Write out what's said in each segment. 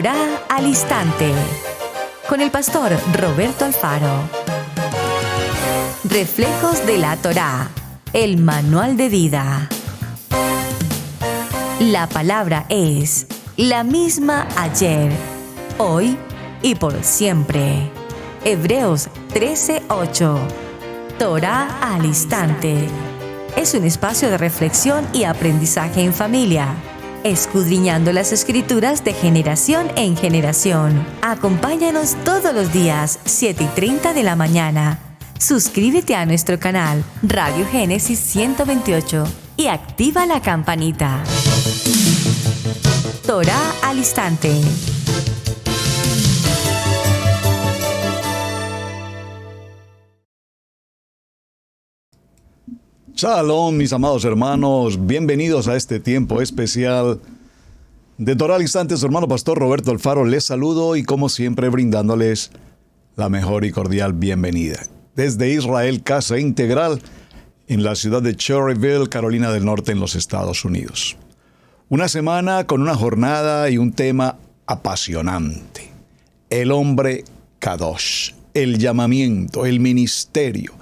Torá al Instante, con el pastor Roberto Alfaro. Reflejos de la Torá, el manual de vida. La palabra es la misma ayer, hoy y por siempre. Hebreos 13:8. Torá al Instante. Es un espacio de reflexión y aprendizaje en familia, escudriñando las Escrituras de generación en generación. Acompáñanos todos los días, 7:30 de la mañana. Suscríbete a nuestro canal Radio Génesis 128 y activa la campanita. Torá al Instante. Shalom, mis amados hermanos, bienvenidos a este tiempo especial de Torá al Instante. Su hermano pastor Roberto Alfaro les saludo y como siempre brindándoles la mejor y cordial bienvenida. Desde Israel, Casa Integral, en la ciudad de Cherryville, Carolina del Norte, en los Estados Unidos. Una semana con una jornada y un tema apasionante. El hombre Kadosh, el llamamiento, el ministerio,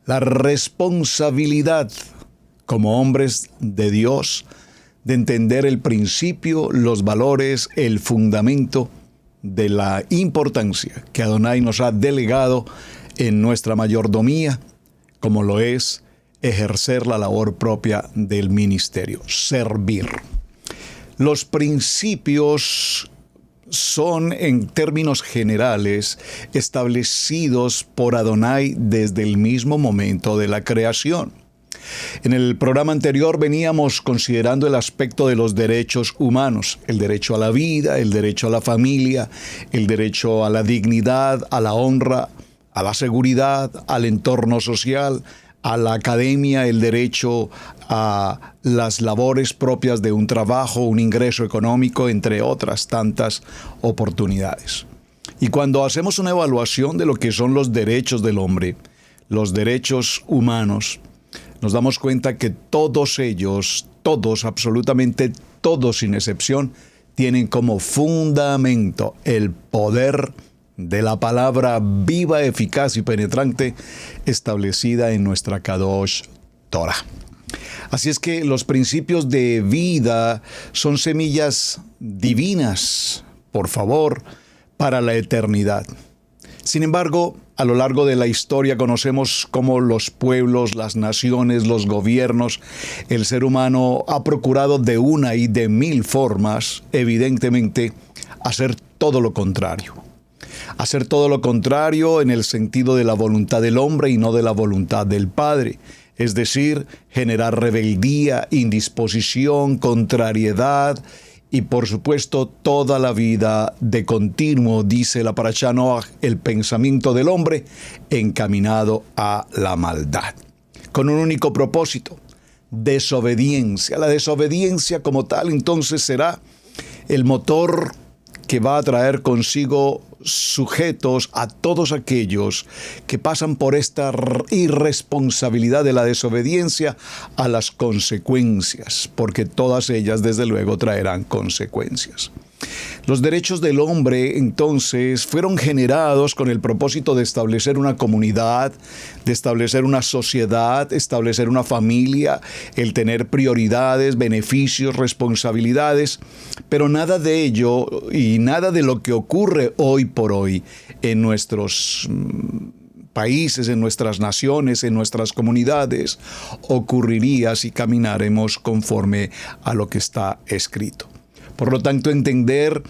la responsabilidad como hombres de Dios de entender el principio, los valores, el fundamento de la importancia que Adonai nos ha delegado en nuestra mayordomía, como lo es ejercer la labor propia del ministerio, servir. Los principios son, en términos generales, establecidos por Adonai desde el mismo momento de la creación. En el programa anterior veníamos considerando el aspecto de los derechos humanos, el derecho a la vida, el derecho a la familia, el derecho a la dignidad, a la honra, a la seguridad, al entorno social, a la academia, el derecho a las labores propias de un trabajo, un ingreso económico, entre otras tantas oportunidades. Y cuando hacemos una evaluación de lo que son los derechos del hombre, los derechos humanos, nos damos cuenta que todos ellos, todos, absolutamente todos sin excepción, tienen como fundamento el poder de la palabra viva, eficaz y penetrante establecida en nuestra Kadosh Torah. Así es que los principios de vida son semillas divinas, por favor, para la eternidad. Sin embargo, a lo largo de la historia conocemos cómo los pueblos, las naciones, los gobiernos, el ser humano ha procurado de una y de mil formas, evidentemente, hacer todo lo contrario. Hacer todo lo contrario en el sentido de la voluntad del hombre y no de la voluntad del Padre. Es decir, generar rebeldía, indisposición, contrariedad y, por supuesto, toda la vida de continuo, dice la Parashá Noach, el pensamiento del hombre encaminado a la maldad. Con un único propósito, desobediencia. La desobediencia como tal, entonces, será el motor que va a traer consigo sujetos a todos aquellos que pasan por esta irresponsabilidad de la desobediencia a las consecuencias, porque todas ellas desde luego traerán consecuencias. Los derechos del hombre, entonces, fueron generados con el propósito de establecer una comunidad, de establecer una sociedad, establecer una familia, el tener prioridades, beneficios, responsabilidades, pero nada de ello y nada de lo que ocurre hoy por hoy en nuestros países, en nuestras naciones, en nuestras comunidades, ocurriría si camináramos conforme a lo que está escrito. Por lo tanto, entender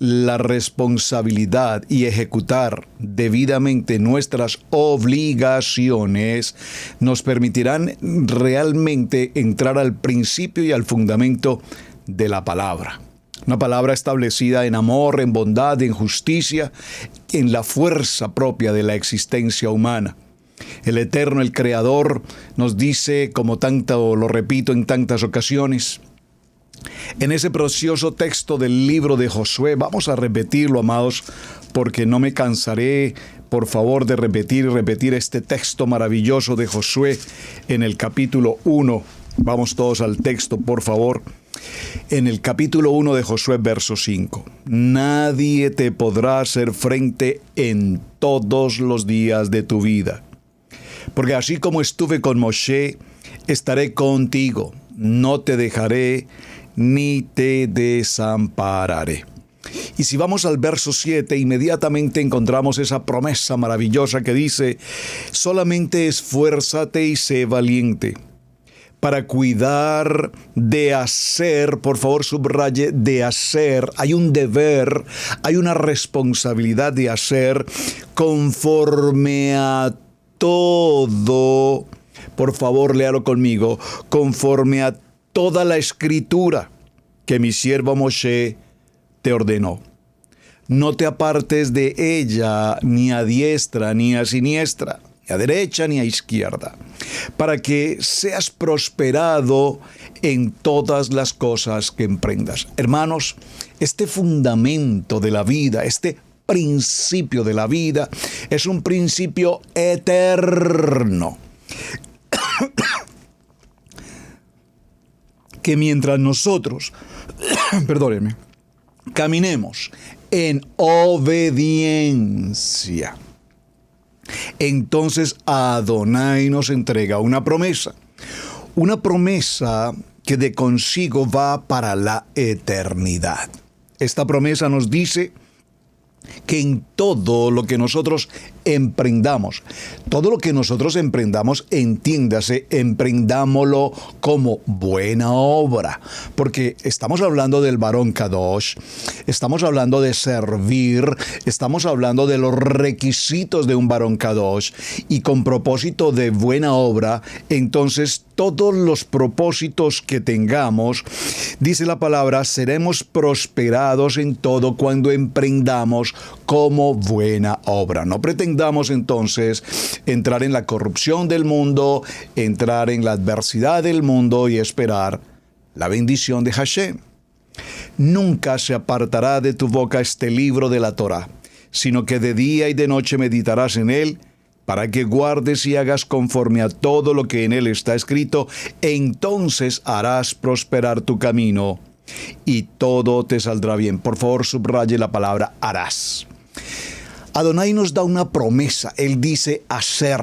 la responsabilidad y ejecutar debidamente nuestras obligaciones nos permitirán realmente entrar al principio y al fundamento de la palabra. Una palabra establecida en amor, en bondad, en justicia, en la fuerza propia de la existencia humana. El Eterno, el Creador, nos dice, como tanto lo repito en tantas ocasiones, en ese precioso texto del libro de Josué, vamos a repetirlo, amados, porque no me cansaré, por favor, de repetir este texto maravilloso de Josué en el capítulo 1. Vamos todos al texto, por favor. En el capítulo 1 de Josué, verso 5. Nadie te podrá hacer frente en todos los días de tu vida. Porque así como estuve con Moshe, estaré contigo. No te dejaré ni te desampararé. Y si vamos al verso 7, inmediatamente encontramos esa promesa maravillosa que dice: solamente esfuérzate y sé valiente para cuidar de hacer, por favor subraye, de hacer. Hay un deber, hay una responsabilidad de hacer conforme a todo, por favor léalo conmigo, conforme a toda la escritura que mi siervo Moshe te ordenó. No te apartes de ella ni a diestra ni a siniestra, ni a derecha ni a izquierda, para que seas prosperado en todas las cosas que emprendas. Hermanos, este fundamento de la vida, este principio de la vida, es un principio eterno. Que mientras nosotros, perdónenme, caminemos en obediencia, entonces Adonai nos entrega una promesa que de consigo va para la eternidad. Esta promesa nos dice que en todo lo que nosotros emprendamos, entiéndase, emprendámoslo como buena obra, porque estamos hablando del varón Kadosh, estamos hablando de servir, estamos hablando de los requisitos de un varón Kadosh, y con propósito de buena obra, entonces todos los propósitos que tengamos, dice la palabra, seremos prosperados en todo cuando emprendamos como buena obra. No pretendamos entonces entrar en la corrupción del mundo, entrar en la adversidad del mundo y esperar la bendición de Hashem. Nunca se apartará de tu boca este libro de la Torá, sino que de día y de noche meditarás en él, para que guardes y hagas conforme a todo lo que en él está escrito. Entonces harás prosperar tu camino y todo te saldrá bien. Por favor, subraye la palabra harás. Adonai nos da una promesa. Él dice hacer,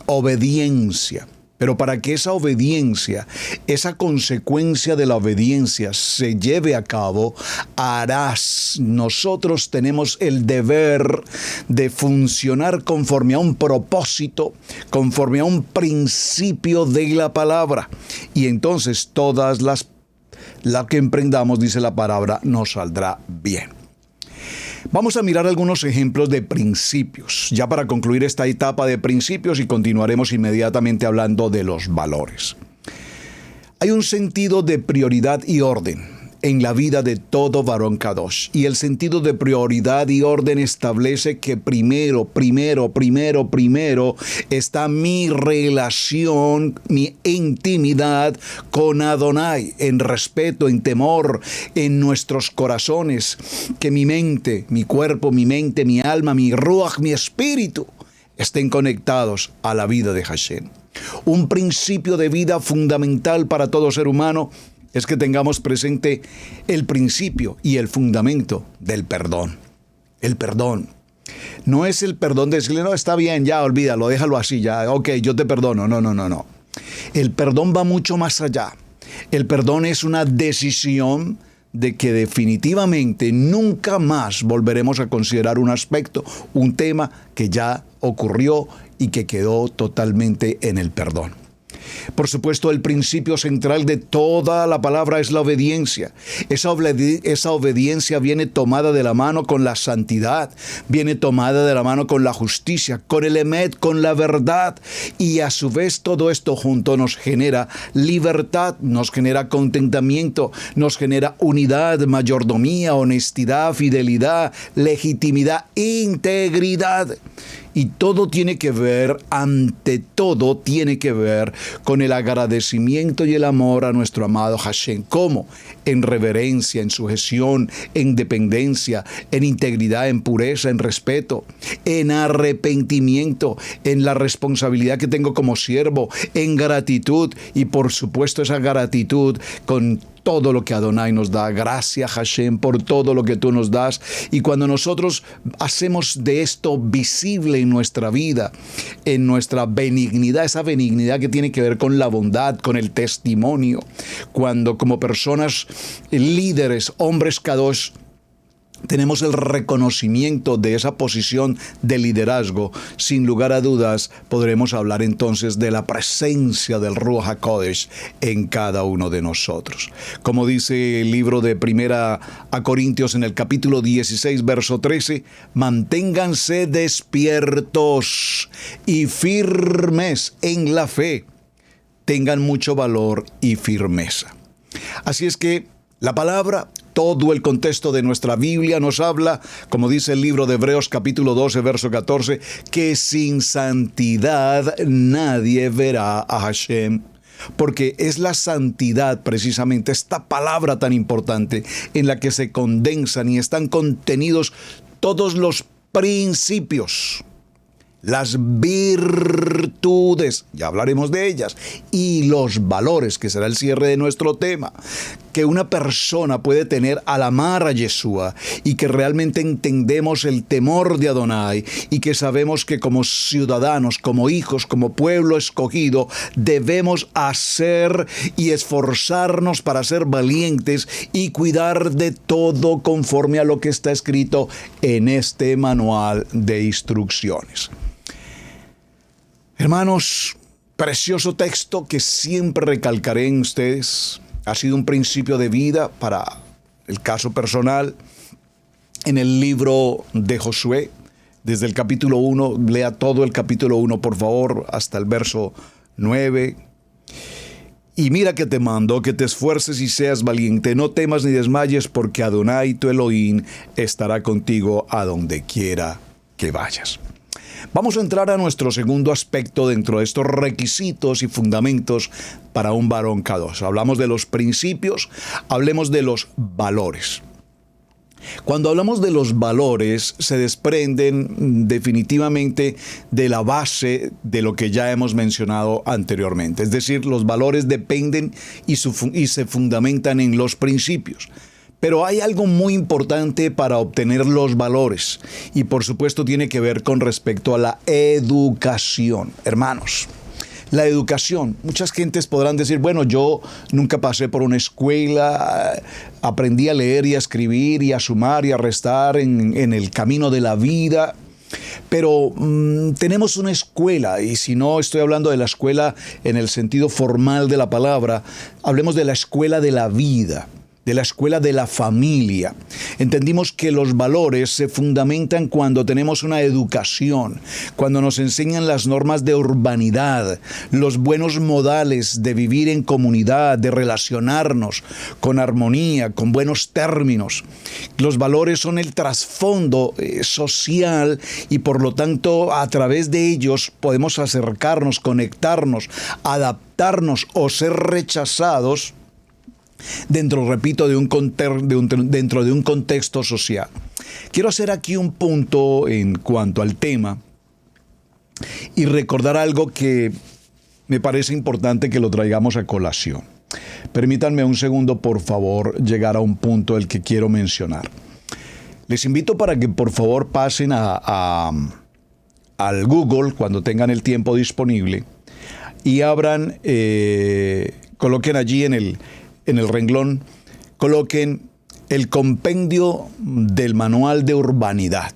obediencia. Pero para que esa obediencia, esa consecuencia de la obediencia se lleve a cabo, harás. Nosotros tenemos el deber de funcionar conforme a un propósito, conforme a un principio de la palabra. Y entonces la que emprendamos, dice la palabra, nos saldrá bien. Vamos a mirar algunos ejemplos de principios, ya para concluir esta etapa de principios, y continuaremos inmediatamente hablando de los valores. Hay un sentido de prioridad y orden en la vida de todo varón Kadosh, y el sentido de prioridad y orden establece que primero está mi relación, mi intimidad con Adonai, en respeto, en temor, en nuestros corazones, que mi mente, mi cuerpo, mi mente, mi alma, mi ruach, mi espíritu estén conectados a la vida de Hashem. Un principio de vida fundamental para todo ser humano es que tengamos presente el principio y el fundamento del perdón. El perdón. No es el perdón de decirle, no, está bien, ya, olvídalo, déjalo así, ya, ok, yo te perdono. No. El perdón va mucho más allá. El perdón es una decisión de que definitivamente nunca más volveremos a considerar un aspecto, un tema que ya ocurrió y que quedó totalmente en el perdón. Por supuesto, el principio central de toda la palabra es la obediencia. Esa obediencia viene tomada de la mano con la santidad, viene tomada de la mano con la justicia, con el emet, con la verdad. Y a su vez todo esto junto nos genera libertad, nos genera contentamiento, nos genera unidad, mayordomía, honestidad, fidelidad, legitimidad, integridad. Y todo tiene que ver, ante todo tiene que ver con el agradecimiento y el amor a nuestro amado Hashem. ¿Cómo? En reverencia, en sujeción, en dependencia, en integridad, en pureza, en respeto, en arrepentimiento, en la responsabilidad que tengo como siervo, en gratitud, y por supuesto esa gratitud con todo lo que Adonai nos da. Gracias, Hashem, por todo lo que tú nos das. Y cuando nosotros hacemos de esto visible en nuestra vida, en nuestra benignidad, esa benignidad que tiene que ver con la bondad, con el testimonio, cuando como personas líderes, hombres kadosh, tenemos el reconocimiento de esa posición de liderazgo, sin lugar a dudas podremos hablar entonces de la presencia del Ruach HaKodesh en cada uno de nosotros. Como dice el libro de Primera a Corintios en el capítulo 16, verso 13, manténganse despiertos y firmes en la fe, tengan mucho valor y firmeza. Así es que la palabra, todo el contexto de nuestra Biblia nos habla, como dice el libro de Hebreos capítulo 12, verso 14, que sin santidad nadie verá a Hashem. Porque es la santidad, precisamente, esta palabra tan importante en la que se condensan y están contenidos todos los principios, las virtudes, ya hablaremos de ellas, y los valores, que será el cierre de nuestro tema, que una persona puede tener al amar a Yeshua y que realmente entendemos el temor de Adonai y que sabemos que como ciudadanos, como hijos, como pueblo escogido, debemos hacer y esforzarnos para ser valientes y cuidar de todo conforme a lo que está escrito en este manual de instrucciones. Hermanos, precioso texto que siempre recalcaré en ustedes. Ha sido un principio de vida para el caso personal. En el libro de Josué, desde el capítulo 1, lea todo el capítulo 1, por favor, hasta el verso 9. Y mira que te mando, que te esfuerces y seas valiente, no temas ni desmayes, porque Adonai tu Elohim estará contigo a donde quiera que vayas. Vamos a entrar a nuestro segundo aspecto dentro de estos requisitos y fundamentos para un varón kadosh. Hablamos de los principios, hablemos de los valores. Cuando hablamos de los valores, se desprenden definitivamente de la base de lo que ya hemos mencionado anteriormente. Es decir, los valores dependen y se fundamentan en los principios. Pero hay algo muy importante para obtener los valores y por supuesto tiene que ver con respecto a la educación. Hermanos, la educación, muchas gentes podrán decir, bueno, yo nunca pasé por una escuela, aprendí a leer y a escribir y a sumar y a restar en el camino de la vida. Pero tenemos una escuela, y si no estoy hablando de la escuela en el sentido formal de la palabra, hablemos de la escuela de la vida, de la escuela de la familia. Entendimos que los valores se fundamentan cuando tenemos una educación, cuando nos enseñan las normas de urbanidad, los buenos modales de vivir en comunidad, de relacionarnos con armonía, con buenos términos. Los valores son el trasfondo social y por lo tanto a través de ellos podemos acercarnos, conectarnos, adaptarnos o ser rechazados dentro, repito, dentro de un contexto social. Quiero hacer aquí un punto en cuanto al tema y recordar algo que me parece importante que lo traigamos a colación. Permítanme un segundo, por favor, llegar a un punto el que quiero mencionar. Les invito para que por favor pasen al Google cuando tengan el tiempo disponible y abran, coloquen allí en el renglón, coloquen el compendio del manual de urbanidad.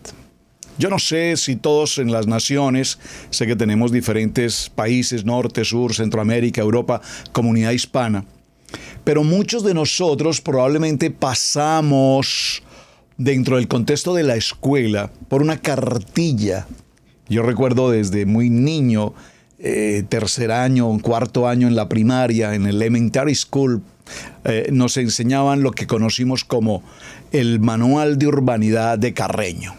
Yo no sé si todos en las naciones, sé que tenemos diferentes países, norte, sur, Centroamérica, Europa, comunidad hispana, pero muchos de nosotros probablemente pasamos dentro del contexto de la escuela por una cartilla. Yo recuerdo desde muy niño, tercer año, cuarto año en la primaria, en el elementary school, nos enseñaban lo que conocimos como el manual de urbanidad de Carreño.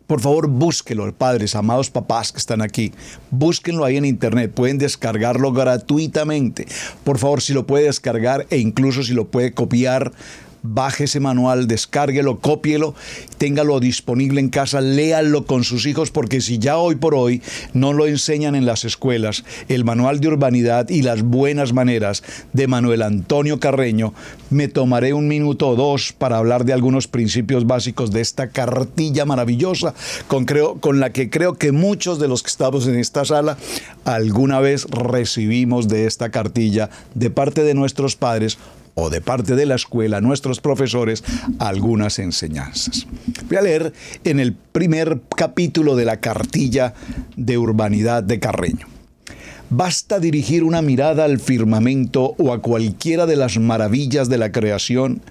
Por favor, búsquenlo, padres, amados papás que están aquí. Búsquenlo ahí en internet. Pueden descargarlo gratuitamente. Por favor, si lo puede descargar e incluso si lo puede copiar, baje ese manual, descárguelo, cópielo, téngalo disponible en casa, léalo con sus hijos, porque si ya hoy por hoy no lo enseñan en las escuelas, el manual de urbanidad y las buenas maneras de Manuel Antonio Carreño, me tomaré 1 minuto o 2 para hablar de algunos principios básicos de esta cartilla maravillosa con la que creo que muchos de los que estamos en esta sala alguna vez recibimos de esta cartilla de parte de nuestros padres o de parte de la escuela, nuestros profesores, algunas enseñanzas. Voy a leer en el primer capítulo de la cartilla de urbanidad de Carreño. Basta dirigir una mirada al firmamento o a cualquiera de las maravillas de la creación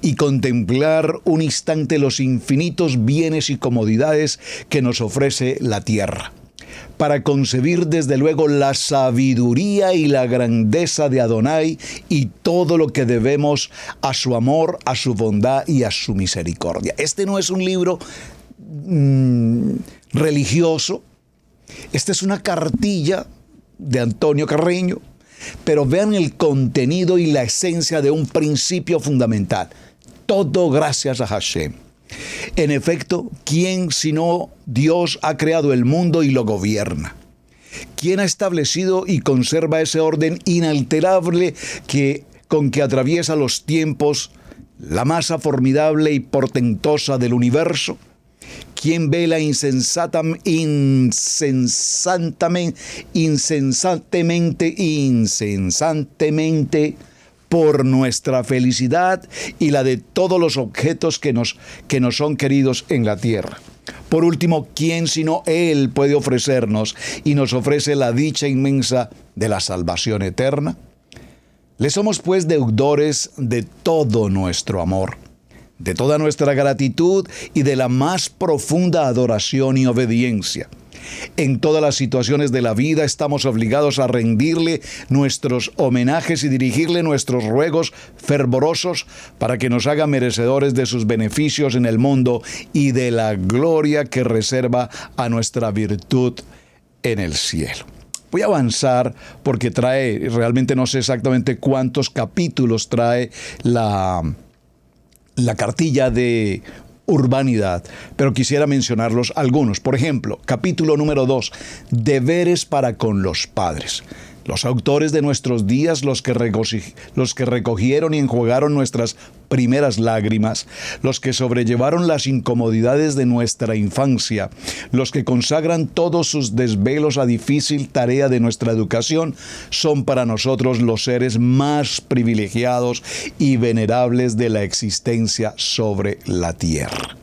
y contemplar un instante los infinitos bienes y comodidades que nos ofrece la tierra, para concebir desde luego la sabiduría y la grandeza de Adonai y todo lo que debemos a su amor, a su bondad y a su misericordia. Este no es un libro religioso, esta es una cartilla de Antonio Carreño, pero vean el contenido y la esencia de un principio fundamental. Todo gracias a Hashem. En efecto, ¿quién sino Dios ha creado el mundo y lo gobierna? ¿Quién ha establecido y conserva ese orden inalterable con que atraviesa los tiempos, la masa formidable y portentosa del universo? ¿Quién vela incesantemente por nuestra felicidad y la de todos los objetos que nos son queridos en la tierra? Por último, ¿quién sino Él puede ofrecernos y nos ofrece la dicha inmensa de la salvación eterna? Le somos pues deudores de todo nuestro amor, de toda nuestra gratitud y de la más profunda adoración y obediencia. En todas las situaciones de la vida estamos obligados a rendirle nuestros homenajes y dirigirle nuestros ruegos fervorosos para que nos haga merecedores de sus beneficios en el mundo y de la gloria que reserva a nuestra virtud en el cielo. Voy a avanzar porque realmente no sé exactamente cuántos capítulos trae la cartilla de urbanidad, pero quisiera mencionarlos algunos. Por ejemplo, capítulo número 2, deberes para con los padres. Los autores de nuestros días, los que recogieron y enjuagaron nuestras primeras lágrimas, los que sobrellevaron las incomodidades de nuestra infancia, los que consagran todos sus desvelos a difícil tarea de nuestra educación, son para nosotros los seres más privilegiados y venerables de la existencia sobre la tierra.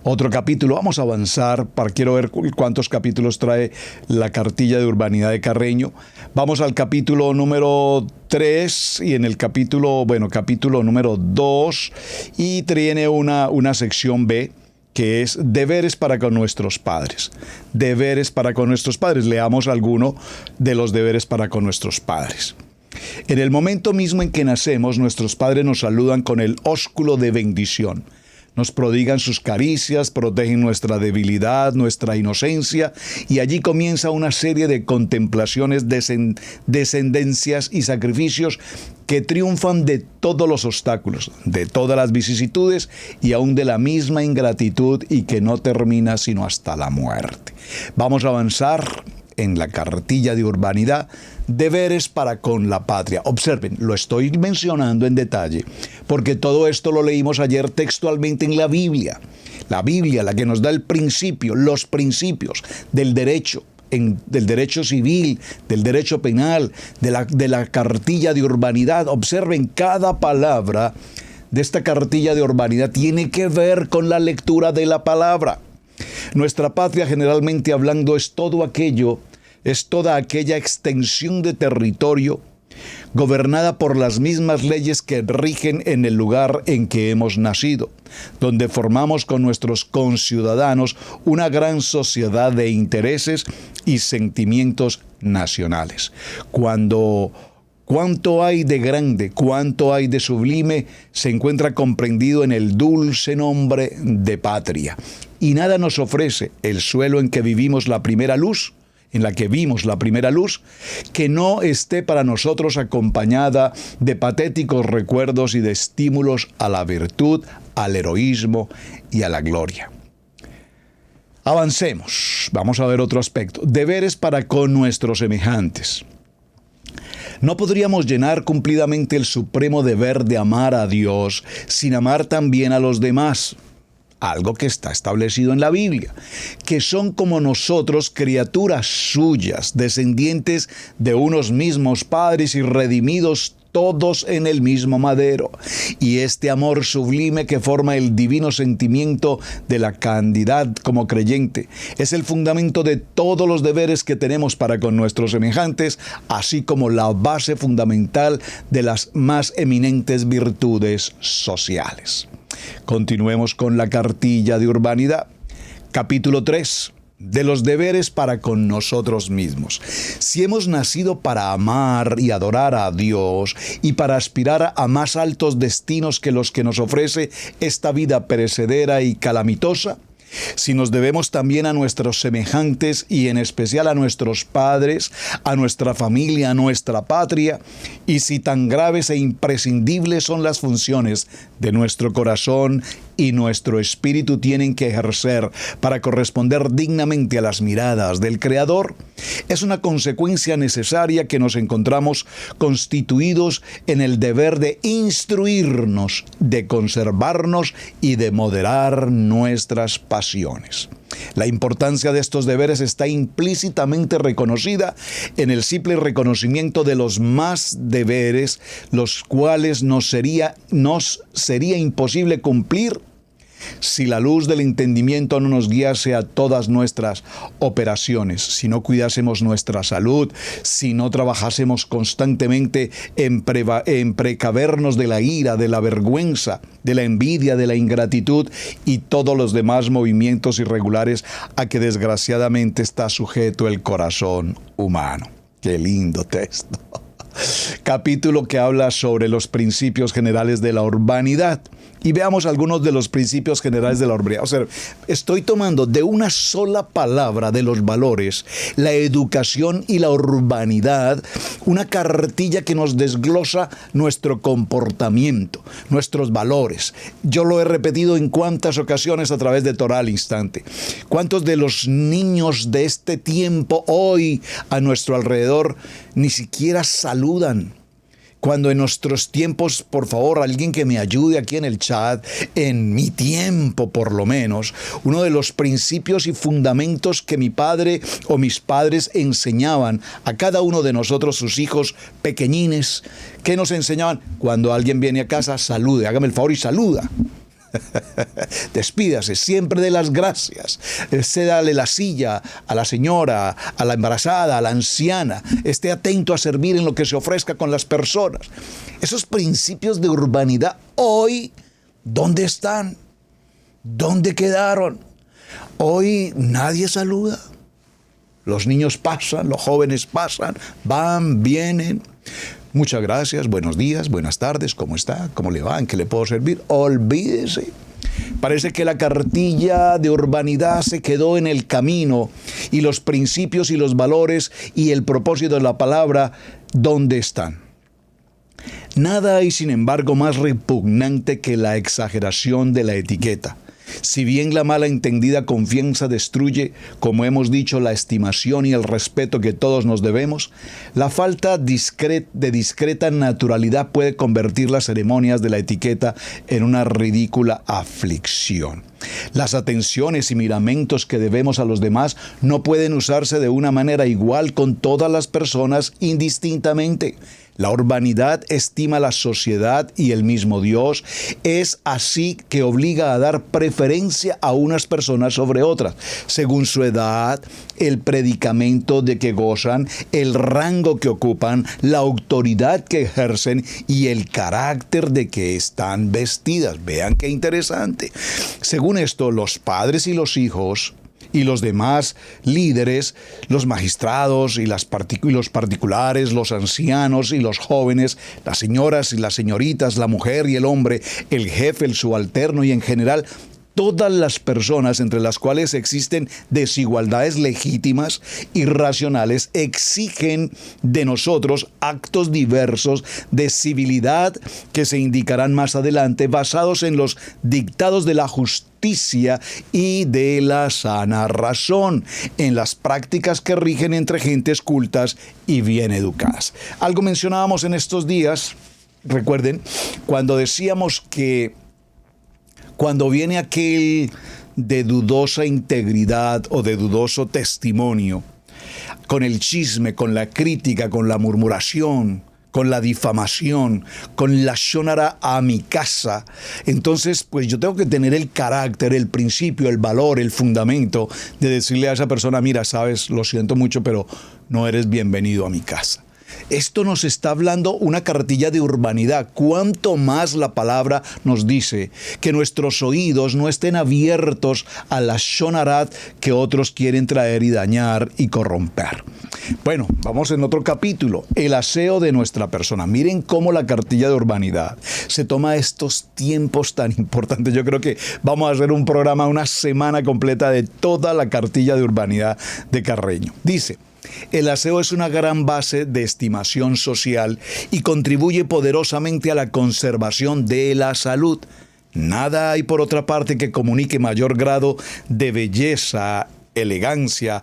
Otro capítulo, vamos a avanzar, quiero ver cuántos capítulos trae la cartilla de urbanidad de Carreño. Vamos al capítulo número 3 y en el capítulo número 2 y tiene una sección B que es deberes para con nuestros padres. Deberes para con nuestros padres. Leamos alguno de los deberes para con nuestros padres. En el momento mismo en que nacemos, nuestros padres nos saludan con el ósculo de bendición. Nos prodigan sus caricias, protegen nuestra debilidad, nuestra inocencia, y allí comienza una serie de contemplaciones, descendencias y sacrificios que triunfan de todos los obstáculos, de todas las vicisitudes y aún de la misma ingratitud y que no termina sino hasta la muerte. Vamos a avanzar en la cartilla de urbanidad, deberes para con la patria. Observen, lo estoy mencionando en detalle, porque todo esto lo leímos ayer textualmente en la Biblia. La Biblia, la que nos da los principios del derecho, del derecho civil, del derecho penal, de la cartilla de urbanidad. Observen, cada palabra de esta cartilla de urbanidad tiene que ver con la lectura de la palabra. Nuestra patria, generalmente hablando, es toda aquella extensión de territorio gobernada por las mismas leyes que rigen en el lugar en que hemos nacido, donde formamos con nuestros conciudadanos una gran sociedad de intereses y sentimientos nacionales. Cuánto hay de grande, cuánto hay de sublime, se encuentra comprendido en el dulce nombre de patria. Y nada nos ofrece el suelo en que vivimos la primera luz, en la que vimos la primera luz, que no esté para nosotros acompañada de patéticos recuerdos y de estímulos a la virtud, al heroísmo y a la gloria. Avancemos. Vamos a ver otro aspecto. Deberes para con nuestros semejantes. No podríamos llenar cumplidamente el supremo deber de amar a Dios sin amar también a los demás. Algo que está establecido en la Biblia, que son como nosotros, criaturas suyas, descendientes de unos mismos padres y redimidos todos en el mismo madero. Y este amor sublime que forma el divino sentimiento de la candidad como creyente es el fundamento de todos los deberes que tenemos para con nuestros semejantes, así como la base fundamental de las más eminentes virtudes sociales. Continuemos con la cartilla de urbanidad. Capítulo 3. De los deberes para con nosotros mismos. Si hemos nacido para amar y adorar a Dios y para aspirar a más altos destinos que los que nos ofrece esta vida perecedera y calamitosa, si nos debemos también a nuestros semejantes y en especial a nuestros padres, a nuestra familia, a nuestra patria, y si tan graves e imprescindibles son las funciones de nuestro corazón y nuestro espíritu tienen que ejercer para corresponder dignamente a las miradas del Creador, es una consecuencia necesaria que nos encontramos constituidos en el deber de instruirnos, de conservarnos y de moderar nuestras pasiones. La importancia de estos deberes está implícitamente reconocida en el simple reconocimiento de los más deberes, los cuales nos sería imposible cumplir si la luz del entendimiento no nos guiase a todas nuestras operaciones, si no cuidásemos nuestra salud, si no trabajásemos constantemente en precavernos de la ira, de la vergüenza, de la envidia, de la ingratitud y todos los demás movimientos irregulares a que desgraciadamente está sujeto el corazón humano. ¡Qué lindo texto! Capítulo que habla sobre los principios generales de la urbanidad. Y veamos algunos de los principios generales de la urbanidad. O sea, estoy tomando de una sola palabra de los valores, la educación y la urbanidad, una cartilla que nos desglosa nuestro comportamiento, nuestros valores. Yo lo he repetido en cuántas ocasiones a través de Torah al Instante. ¿Cuántos de los niños de este tiempo hoy a nuestro alrededor ni siquiera saludan? Cuando en nuestros tiempos, por favor, alguien que me ayude aquí en el chat, en mi tiempo por lo menos, uno de los principios y fundamentos que mi padre o mis padres enseñaban a cada uno de nosotros, sus hijos pequeñines, ¿qué nos enseñaban? Cuando alguien viene a casa, salude, hágame el favor y saluda. Despídase, siempre de las gracias, cédale la silla a la señora, a la embarazada, a la anciana, esté atento a servir en lo que se ofrezca con las personas. Esos principios de urbanidad hoy, ¿dónde están? ¿Dónde quedaron? Hoy nadie saluda. Los niños pasan, los jóvenes pasan, van, vienen. Muchas gracias, buenos días, buenas tardes, ¿cómo está? ¿Cómo le va? ¿En qué le puedo servir? Olvídese. Parece que la cartilla de urbanidad se quedó en el camino y los principios y los valores y el propósito de la palabra, ¿dónde están? Nada hay, sin embargo, más repugnante que la exageración de la etiqueta. Si bien la mala entendida confianza destruye, como hemos dicho, la estimación y el respeto que todos nos debemos, la falta de discreta naturalidad puede convertir las ceremonias de la etiqueta en una ridícula aflicción. Las atenciones y miramentos que debemos a los demás no pueden usarse de una manera igual con todas las personas indistintamente. La urbanidad estima la sociedad y el mismo Dios. Es así que obliga a dar preferencia a unas personas sobre otras, según su edad, el predicamento de que gozan, el rango que ocupan, la autoridad que ejercen y el carácter de que están vestidas. Vean qué interesante. Según esto, los padres y los hijos y los demás líderes, los magistrados y los particulares, los ancianos y los jóvenes, las señoras y las señoritas, la mujer y el hombre, el jefe, el subalterno y en general, Todas las personas entre las cuales existen desigualdades legítimas y racionales exigen de nosotros actos diversos de civilidad que se indicarán más adelante, basados en los dictados de la justicia y de la sana razón, en las prácticas que rigen entre gentes cultas y bien educadas. Algo mencionábamos en estos días, recuerden, cuando decíamos que cuando viene aquel de dudosa integridad o de dudoso testimonio, con el chisme, con la crítica, con la murmuración, con la difamación, con la shonara a mi casa, entonces pues yo tengo que tener el carácter, el principio, el valor, el fundamento de decirle a esa persona, mira, sabes, lo siento mucho, pero no eres bienvenido a mi casa. Esto nos está hablando una cartilla de urbanidad. Cuanto más la palabra nos dice que nuestros oídos no estén abiertos a la shonarat que otros quieren traer y dañar y corromper. Bueno, vamos en otro capítulo, el aseo de nuestra persona. Miren cómo la cartilla de urbanidad se toma estos tiempos tan importantes. Yo creo que vamos a hacer un programa, una semana completa de toda la cartilla de urbanidad de Carreño. Dice: el aseo es una gran base de estimación social y contribuye poderosamente a la conservación de la salud. Nada hay, por otra parte, que comunique mayor grado de belleza, elegancia,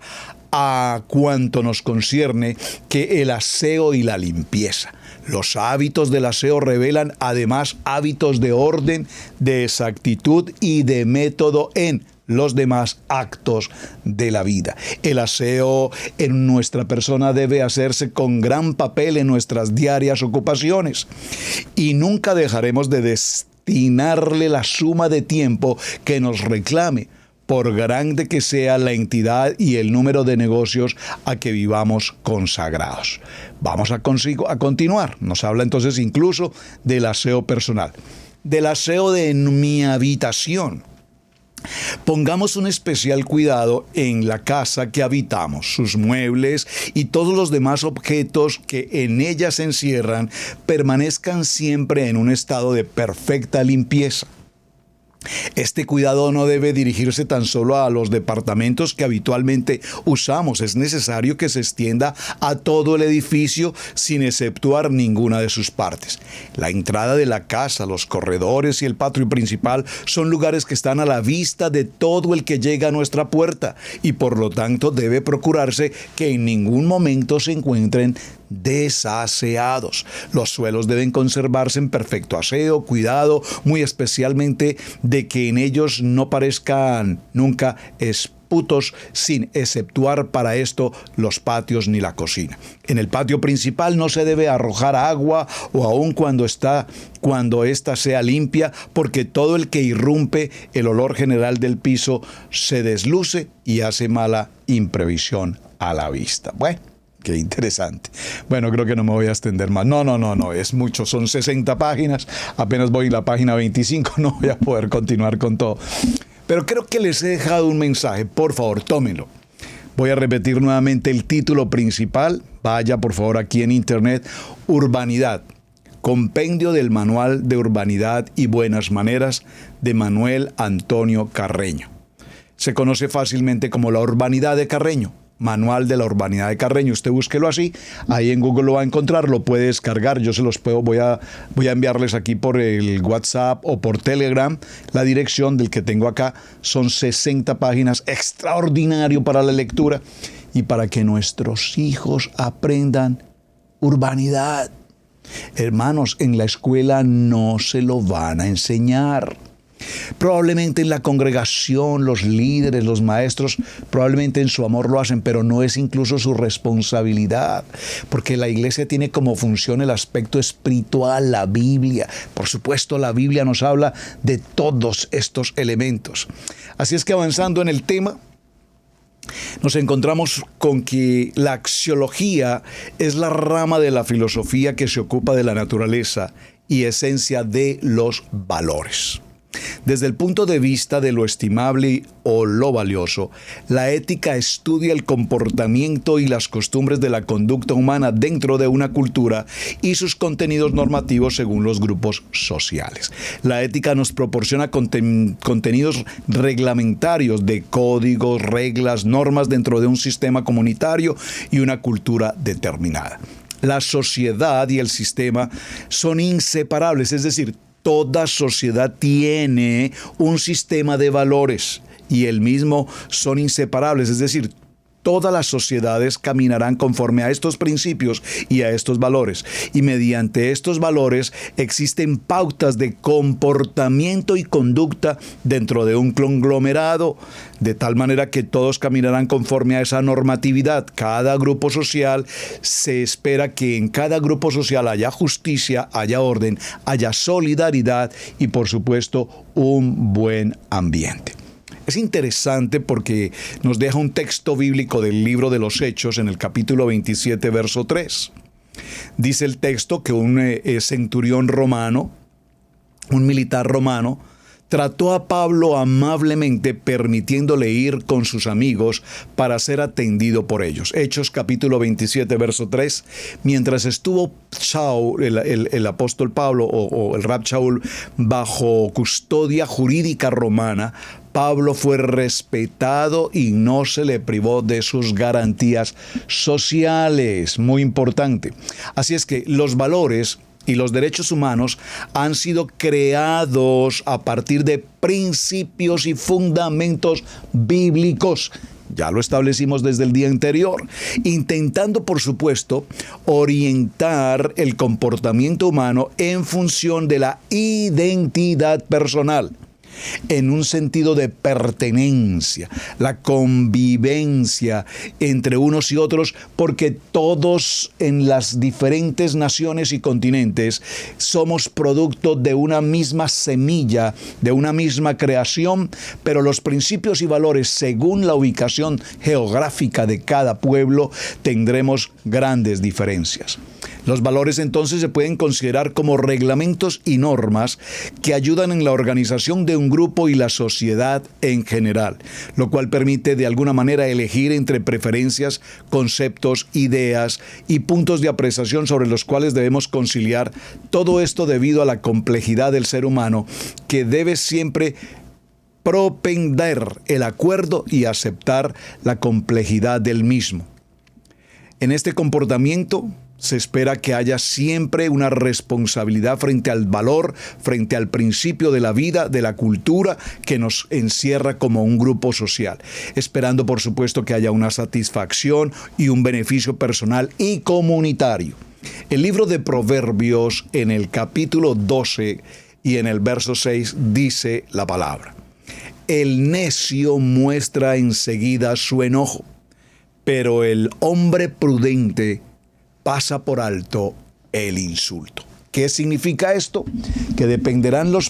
a cuanto nos concierne, que el aseo y la limpieza. Los hábitos del aseo revelan además hábitos de orden, de exactitud y de método en los demás actos de la vida. El aseo en nuestra persona debe hacerse con gran papel en nuestras diarias ocupaciones y nunca dejaremos de destinarle la suma de tiempo que nos reclame, por grande que sea la entidad y el número de negocios a que vivamos consagrados. Vamos a continuar. Nos habla entonces incluso del aseo personal, del aseo de mi habitación. Pongamos un especial cuidado en la casa que habitamos, sus muebles y todos los demás objetos que en ella se encierran permanezcan siempre en un estado de perfecta limpieza. Este cuidado no debe dirigirse tan solo a los departamentos que habitualmente usamos. Es necesario que se extienda a todo el edificio sin exceptuar ninguna de sus partes. La entrada de la casa, los corredores y el patio principal son lugares que están a la vista de todo el que llega a nuestra puerta y por lo tanto debe procurarse que en ningún momento se encuentren desaseados. Los suelos deben conservarse en perfecto aseo, cuidado muy especialmente de que en ellos no parezcan nunca esputos, sin exceptuar para esto los patios ni la cocina. En el patio principal no se debe arrojar agua o aun cuando ésta sea limpia, porque todo el que irrumpe el olor general del piso se desluce y hace mala imprevisión a la vista. Bueno, qué interesante. Bueno, creo que no me voy a extender más. No, es mucho. Son 60 páginas. Apenas voy en la página 25. No voy a poder continuar con todo. Pero creo que les he dejado un mensaje. Por favor, tómenlo. Voy a repetir nuevamente el título principal. Vaya, por favor, aquí en internet. Urbanidad. Compendio del Manual de Urbanidad y Buenas Maneras de Manuel Antonio Carreño. Se conoce fácilmente como la Urbanidad de Carreño. Manual de la Urbanidad de Carreño. Usted búsquelo así, ahí en Google lo va a encontrar, lo puede descargar. Yo se los puedo, voy a enviarles aquí por el WhatsApp o por Telegram la dirección del que tengo acá. Son 60 páginas, extraordinario para la lectura y para que nuestros hijos aprendan urbanidad. Hermanos, en la escuela no se lo van a enseñar. Probablemente en la congregación, los líderes, los maestros, probablemente en su amor lo hacen, pero no es incluso su responsabilidad, porque la iglesia tiene como función el aspecto espiritual, la Biblia. Por supuesto, la Biblia nos habla de todos estos elementos. Así es que avanzando en el tema, nos encontramos con que la axiología es la rama de la filosofía que se ocupa de la naturaleza y esencia de los valores. Desde el punto de vista de lo estimable o lo valioso, la ética estudia el comportamiento y las costumbres de la conducta humana dentro de una cultura y sus contenidos normativos según los grupos sociales. La ética nos proporciona contenidos reglamentarios de códigos, reglas, normas dentro de un sistema comunitario y una cultura determinada. La sociedad y el sistema son inseparables, es decir, toda sociedad tiene un sistema de valores y el mismo son inseparables, es decir, todas las sociedades caminarán conforme a estos principios y a estos valores. Y mediante estos valores existen pautas de comportamiento y conducta dentro de un conglomerado, de tal manera que todos caminarán conforme a esa normatividad. Cada grupo social, se espera que en cada grupo social haya justicia, haya orden, haya solidaridad y, por supuesto, un buen ambiente. Es interesante porque nos deja un texto bíblico del libro de los Hechos en el capítulo 27, verso 3. Dice el texto que un centurión romano, un militar romano, trató a Pablo amablemente, permitiéndole ir con sus amigos para ser atendido por ellos. Hechos capítulo 27, verso 3. Mientras estuvo Saúl, el apóstol Pablo o el rab Saúl bajo custodia jurídica romana, Pablo fue respetado y no se le privó de sus garantías sociales. Muy importante. Así es que los valores y los derechos humanos han sido creados a partir de principios y fundamentos bíblicos. Ya lo establecimos desde el día anterior, intentando, por supuesto, orientar el comportamiento humano en función de la identidad personal, en un sentido de pertenencia, la convivencia entre unos y otros, porque todos en las diferentes naciones y continentes somos producto de una misma semilla, de una misma creación, pero los principios y valores según la ubicación geográfica de cada pueblo tendremos grandes diferencias. Los valores entonces se pueden considerar como reglamentos y normas que ayudan en la organización de un grupo y la sociedad en general, lo cual permite de alguna manera elegir entre preferencias, conceptos, ideas y puntos de apreciación sobre los cuales debemos conciliar todo esto debido a la complejidad del ser humano, que debe siempre propender el acuerdo y aceptar la complejidad del mismo. En este comportamiento se espera que haya siempre una responsabilidad frente al valor, frente al principio de la vida, de la cultura que nos encierra como un grupo social, esperando por supuesto que haya una satisfacción y un beneficio personal y comunitario. El libro de Proverbios en el capítulo 12 y en el verso 6 dice la palabra: el necio muestra enseguida su enojo, pero el hombre prudente pasa por alto el insulto. ¿Qué significa esto? Que dependerán los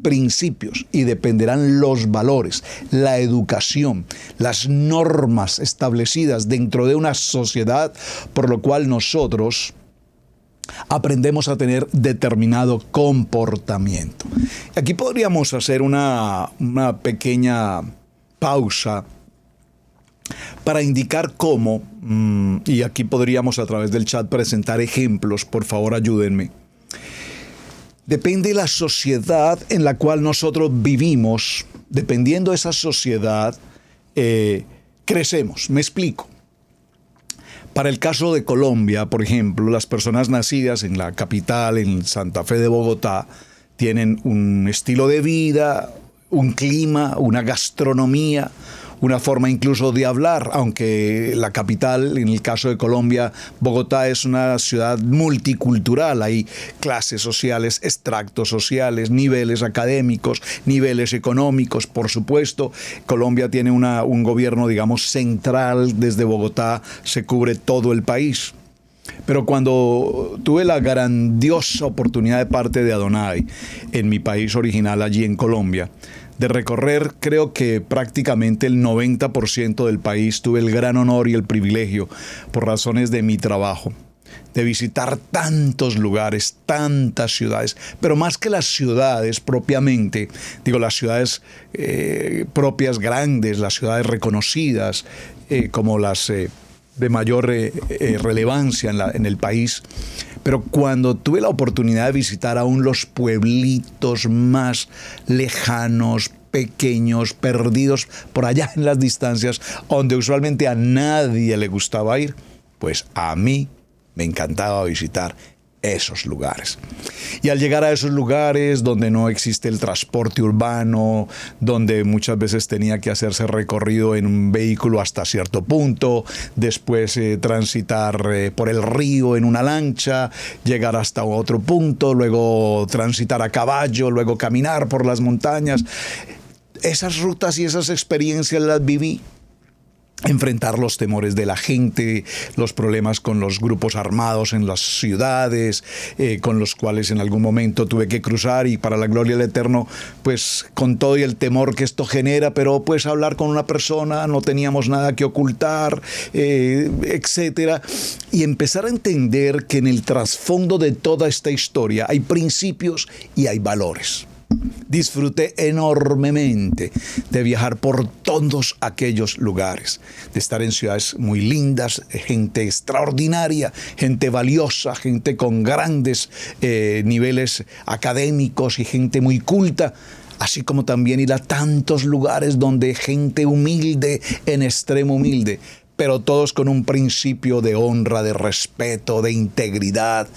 principios y dependerán los valores, la educación, las normas establecidas dentro de una sociedad, por lo cual nosotros aprendemos a tener determinado comportamiento. Aquí podríamos hacer una pequeña pausa para indicar cómo, y aquí podríamos a través del chat presentar ejemplos, por favor ayúdenme. Depende de la sociedad en la cual nosotros vivimos, dependiendo de esa sociedad, crecemos. Me explico. Para el caso de Colombia, por ejemplo, las personas nacidas en la capital, en Santa Fe de Bogotá, tienen un estilo de vida, un clima, una gastronomía, una forma incluso de hablar, aunque la capital, en el caso de Colombia, Bogotá, es una ciudad multicultural. Hay clases sociales, extractos sociales, niveles académicos, niveles económicos, por supuesto. Colombia tiene un gobierno, digamos, central. Desde Bogotá se cubre todo el país. Pero cuando tuve la grandiosa oportunidad de parte de Adonai en mi país original, allí en Colombia, de recorrer, creo que prácticamente el 90% del país, tuve el gran honor y el privilegio, por razones de mi trabajo, de visitar tantos lugares, tantas ciudades, pero más que las ciudades propiamente, digo las ciudades propias grandes, las ciudades reconocidas como las de mayor relevancia en el país. Pero cuando tuve la oportunidad de visitar aún los pueblitos más lejanos, pequeños, perdidos por allá en las distancias, donde usualmente a nadie le gustaba ir, pues a mí me encantaba visitar esos lugares. Y al llegar a esos lugares donde no existe el transporte urbano, donde muchas veces tenía que hacerse recorrido en un vehículo hasta cierto punto, después transitar por el río en una lancha, llegar hasta otro punto, luego transitar a caballo, luego caminar por las montañas. Esas rutas y esas experiencias las viví. Enfrentar los temores de la gente, los problemas con los grupos armados en las ciudades, con los cuales en algún momento tuve que cruzar, y para la gloria del Eterno, pues con todo y el temor que esto genera, pero pues hablar con una persona, no teníamos nada que ocultar, etcétera, y empezar a entender que en el trasfondo de toda esta historia hay principios y hay valores. Disfruté enormemente de viajar por todos aquellos lugares, de estar en ciudades muy lindas, gente extraordinaria, gente valiosa, gente con grandes niveles académicos y gente muy culta, así como también ir a tantos lugares donde gente humilde, en extremo humilde, pero todos con un principio de honra, de respeto, de integridad.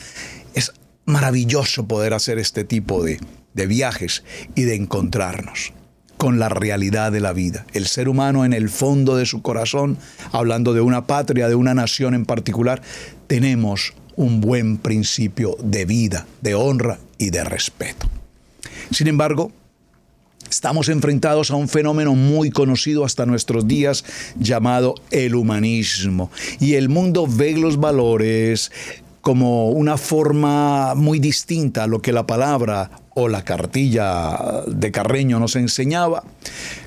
Es maravilloso poder hacer este tipo de viajes y de encontrarnos con la realidad de la vida. El ser humano en el fondo de su corazón, hablando de una patria, de una nación en particular, tenemos un buen principio de vida, de honra y de respeto. Sin embargo, estamos enfrentados a un fenómeno muy conocido hasta nuestros días llamado el humanismo. Y el mundo ve los valores como una forma muy distinta a lo que la palabra o la cartilla de Carreño nos enseñaba,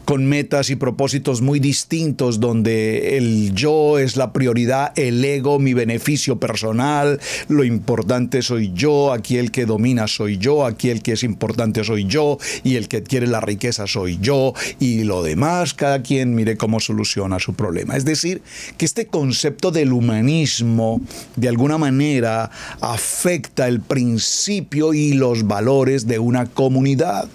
con metas y propósitos muy distintos, donde el yo es la prioridad, el ego, mi beneficio personal, lo importante soy yo, aquí el que domina soy yo, aquí el que es importante soy yo, y el que quiere la riqueza soy yo, y lo demás, cada quien mire cómo soluciona su problema. Es decir, que este concepto del humanismo, de alguna manera, afecta el principio y los valores de una comunidad.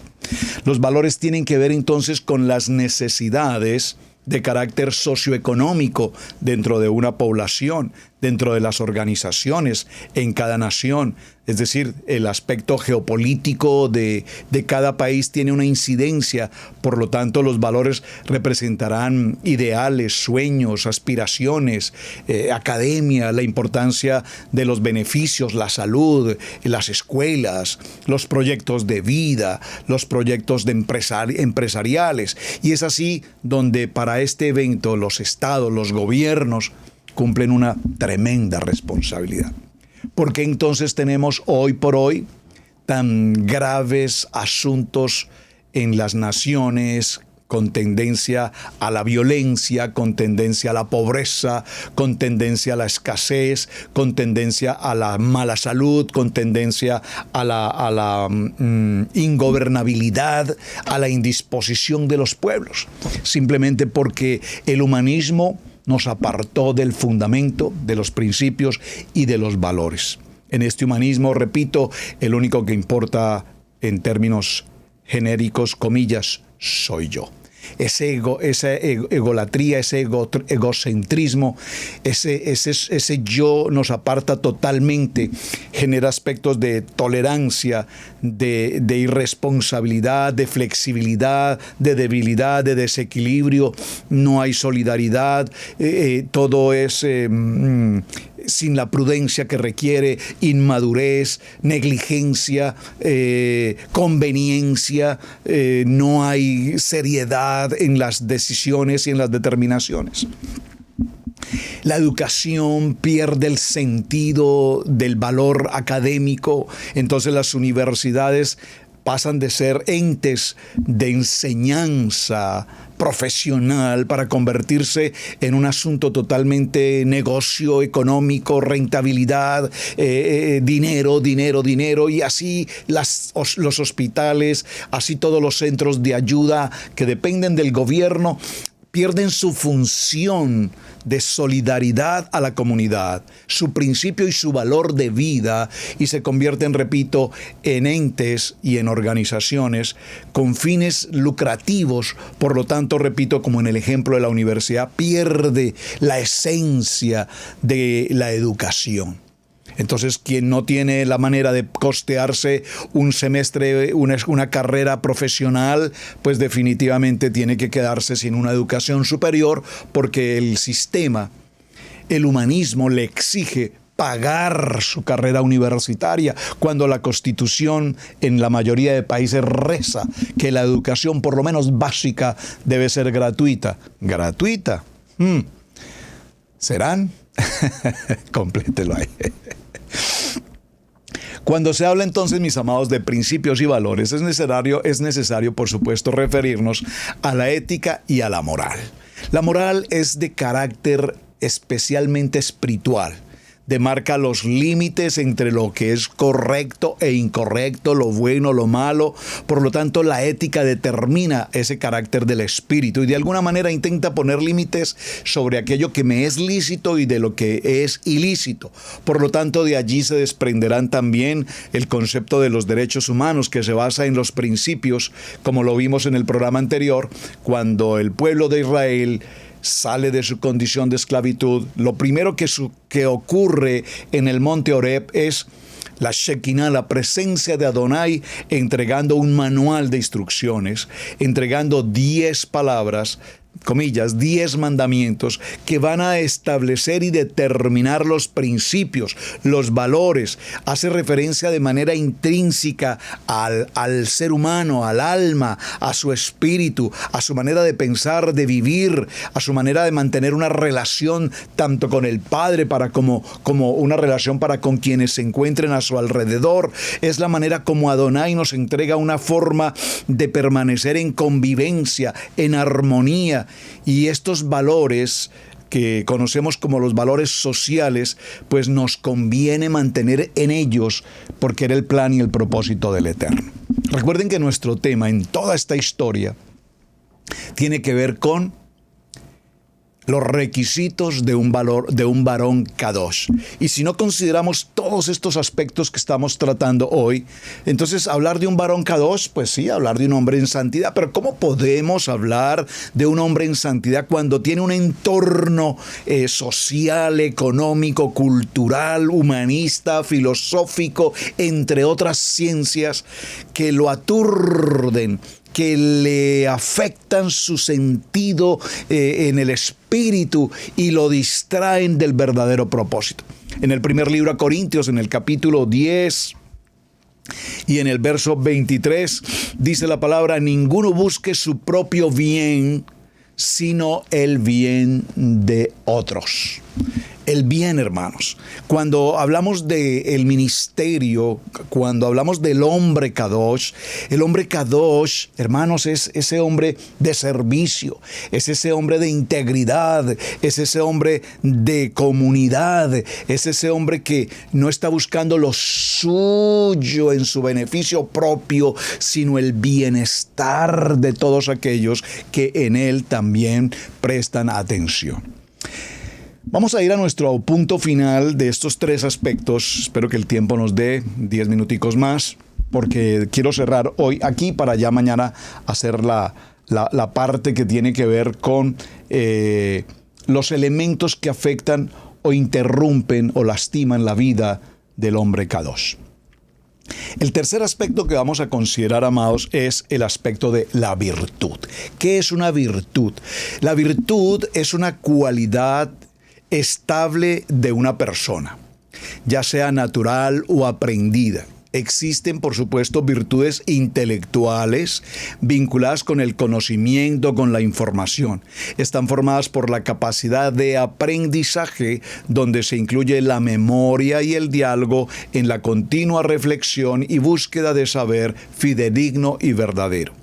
Los valores tienen que ver entonces con las necesidades de carácter socioeconómico dentro de una población, dentro de las organizaciones, en cada nación. Es decir, el aspecto geopolítico de cada país tiene una incidencia. Por lo tanto, los valores representarán ideales, sueños, aspiraciones, academia, la importancia de los beneficios, la salud, las escuelas, los proyectos de vida, los proyectos de empresariales. Y es así donde para este evento los estados, los gobiernos cumplen una tremenda responsabilidad. ¿Por qué entonces tenemos hoy por hoy tan graves asuntos en las naciones con tendencia a la violencia, con tendencia a la pobreza, con tendencia a la escasez, con tendencia a la mala salud, con tendencia a la ingobernabilidad, a la indisposición de los pueblos? Simplemente porque el humanismo nos apartó del fundamento, de los principios y de los valores. En este humanismo, repito, el único que importa en términos genéricos, comillas, soy yo. Esa egolatría, ese egocentrismo, ese yo nos aparta totalmente, genera aspectos de tolerancia, de irresponsabilidad, de flexibilidad, de debilidad, de desequilibrio. No hay solidaridad, todo es sin la prudencia que requiere, inmadurez, negligencia, conveniencia, no hay seriedad en las decisiones y en las determinaciones. La educación pierde el sentido del valor académico, entonces las universidades pasan de ser entes de enseñanza profesional para convertirse en un asunto totalmente negocio, económico, rentabilidad, dinero, y así los hospitales, así todos los centros de ayuda que dependen del gobierno, pierden su función de solidaridad a la comunidad, su principio y su valor de vida, y se convierten, repito, en entes y en organizaciones con fines lucrativos. Por lo tanto, repito, como en el ejemplo de la universidad, pierde la esencia de la educación. Entonces, quien no tiene la manera de costearse un semestre, una carrera profesional, pues definitivamente tiene que quedarse sin una educación superior, porque el sistema, el humanismo, le exige pagar su carrera universitaria, cuando la Constitución en la mayoría de países reza que la educación, por lo menos básica, debe ser gratuita. ¿Gratuita? ¿Serán? Complételo ahí. Cuando se habla entonces, mis amados, de principios y valores, es necesario, por supuesto, referirnos a la ética y a la moral. La moral es de carácter especialmente espiritual. Demarca los límites entre lo que es correcto e incorrecto, lo bueno, lo malo. Por lo tanto, la ética determina ese carácter del espíritu y de alguna manera intenta poner límites sobre aquello que me es lícito y de lo que es ilícito. Por lo tanto, de allí se desprenderán también el concepto de los derechos humanos, que se basa en los principios, como lo vimos en el programa anterior, cuando el pueblo de Israel sale de su condición de esclavitud. Lo primero que ocurre en el monte Horeb es la Shekinah, la presencia de Adonai, entregando un manual de instrucciones, entregando 10 palabras, comillas, 10 mandamientos que van a establecer y determinar los principios, los valores. Hace referencia de manera intrínseca al ser humano, al alma, a su espíritu, a su manera de pensar, de vivir, a su manera de mantener una relación tanto con el Padre como una relación para con quienes se encuentren a su alrededor. Es la manera como Adonai nos entrega una forma de permanecer en convivencia, en armonía. Y estos valores que conocemos como los valores sociales, pues nos conviene mantener en ellos, porque era el plan y el propósito del Eterno. Recuerden que nuestro tema en toda esta historia tiene que ver con los requisitos de un varón kadosh. Y si no consideramos todos estos aspectos que estamos tratando hoy, entonces hablar de un varón kadosh, pues sí, hablar de un hombre en santidad. Pero ¿cómo podemos hablar de un hombre en santidad cuando tiene un entorno social, económico, cultural, humanista, filosófico, entre otras ciencias, que lo aturden, que le afectan su sentido en el espíritu y lo distraen del verdadero propósito? En el primer libro a Corintios, en el capítulo 10 y en el verso 23, dice la palabra: ninguno busque su propio bien, sino el bien de otros. El bien, hermanos. Cuando hablamos del ministerio, cuando hablamos del hombre kadosh, el hombre kadosh, hermanos, es ese hombre de servicio, es ese hombre de integridad, es ese hombre de comunidad, es ese hombre que no está buscando lo suyo en su beneficio propio, sino el bienestar de todos aquellos que en él también prestan atención. Vamos a ir a nuestro punto final de estos 3 aspectos. Espero que el tiempo nos dé 10 minuticos más, porque quiero cerrar hoy aquí para ya mañana hacer la parte que tiene que ver con los elementos que afectan o interrumpen o lastiman la vida del hombre kadosh. El tercer aspecto que vamos a considerar, amados, es el aspecto de la virtud. ¿Qué es una virtud? La virtud es una cualidad estable de una persona, ya sea natural o aprendida. Existen, por supuesto, virtudes intelectuales vinculadas con el conocimiento, con la información. Están formadas por la capacidad de aprendizaje, donde se incluye la memoria y el diálogo en la continua reflexión y búsqueda de saber fidedigno y verdadero.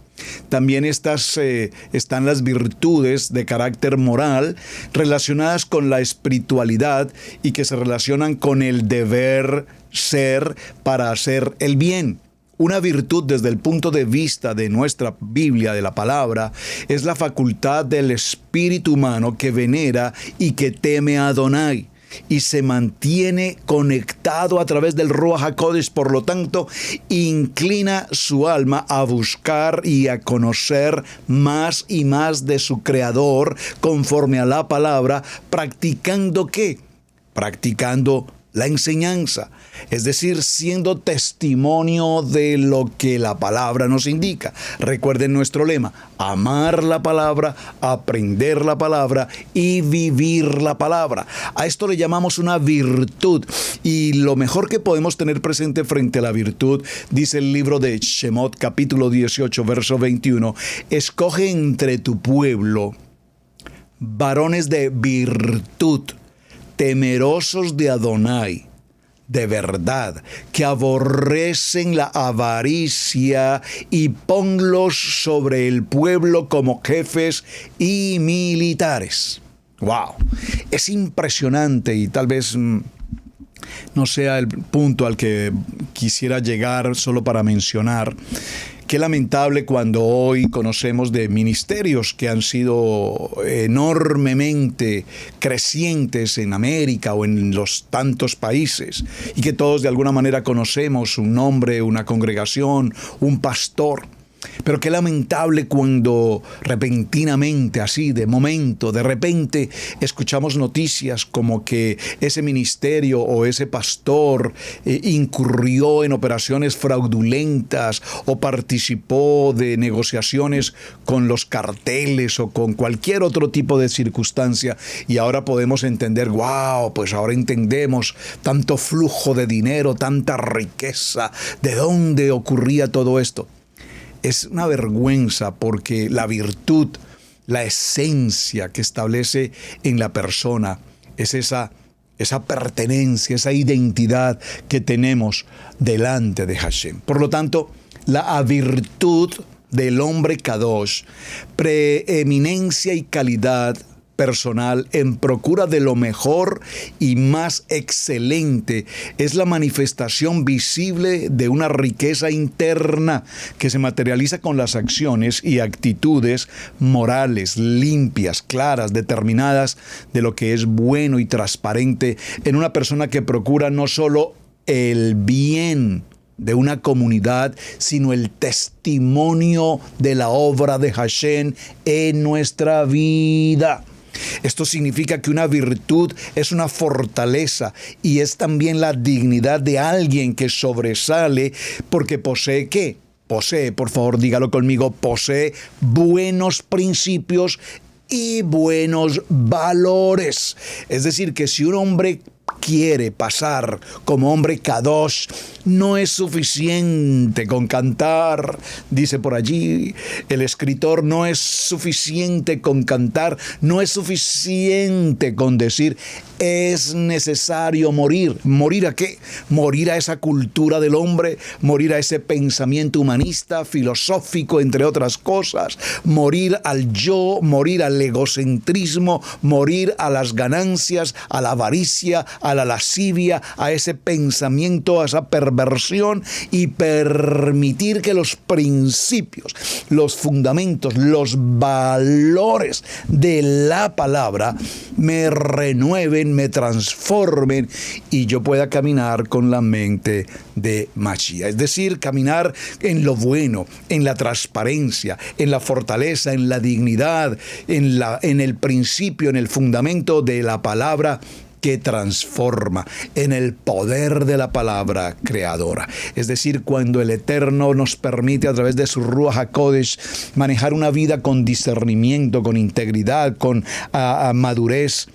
También están las virtudes de carácter moral relacionadas con la espiritualidad y que se relacionan con el deber ser para hacer el bien. Una virtud desde el punto de vista de nuestra Biblia, de la palabra, es la facultad del espíritu humano que venera y que teme a Adonai y se mantiene conectado a través del Ruach HaKodesh. Por lo tanto, inclina su alma a buscar y a conocer más y más de su Creador conforme a la palabra, ¿practicando qué? Practicando la enseñanza, es decir, siendo testimonio de lo que la palabra nos indica. Recuerden nuestro lema: amar la palabra, aprender la palabra y vivir la palabra. A esto le llamamos una virtud, y lo mejor que podemos tener presente frente a la virtud, dice el libro de Shemot, capítulo 18, verso 21, escoge entre tu pueblo varones de virtud, temerosos de Adonai, de verdad, que aborrecen la avaricia, y ponlos sobre el pueblo como jefes y militares. ¡Wow! Es impresionante, y tal vez no sea el punto al que quisiera llegar solo para mencionar. Qué lamentable cuando hoy conocemos de ministerios que han sido enormemente crecientes en América o en los tantos países, y que todos de alguna manera conocemos un nombre, una congregación, un pastor. Pero qué lamentable cuando repentinamente, así de momento, de repente, escuchamos noticias como que ese ministerio o ese pastor incurrió en operaciones fraudulentas o participó de negociaciones con los carteles o con cualquier otro tipo de circunstancia, y ahora podemos entender, wow, pues ahora entendemos tanto flujo de dinero, tanta riqueza, de dónde ocurría todo esto. Es una vergüenza, porque la virtud, la esencia que establece en la persona es esa pertenencia, esa identidad que tenemos delante de Hashem. Por lo tanto, la virtud del hombre Kadosh, preeminencia y calidad personal en procura de lo mejor y más excelente, es la manifestación visible de una riqueza interna que se materializa con las acciones y actitudes morales, limpias, claras, determinadas de lo que es bueno y transparente en una persona que procura no solo el bien de una comunidad, sino el testimonio de la obra de Hashem en nuestra vida. Esto significa que una virtud es una fortaleza y es también la dignidad de alguien que sobresale porque posee ¿qué? Posee, por favor dígalo conmigo, posee buenos principios y buenos valores. Es decir, que si un hombre quiere pasar como hombre Kadosh, no es suficiente con cantar, dice por allí el escritor, no es suficiente con cantar, no es suficiente con decir, es necesario morir. ¿Morir a qué? Morir a esa cultura del hombre, morir a ese pensamiento humanista, filosófico, entre otras cosas, morir al yo, morir al egocentrismo, morir a las ganancias, a la avaricia, a la lascivia, a ese pensamiento, a esa perversión, y permitir que los principios, los fundamentos, los valores de la palabra me renueven, me transformen y yo pueda caminar con la mente de Mashiach. Es decir, caminar en lo bueno, en la transparencia, en la fortaleza, en la dignidad, en el principio, en el fundamento de la palabra que transforma, en el poder de la palabra creadora. Es decir, cuando el Eterno nos permite a través de su Ruach HaKodesh manejar una vida con discernimiento, con integridad, con madurez,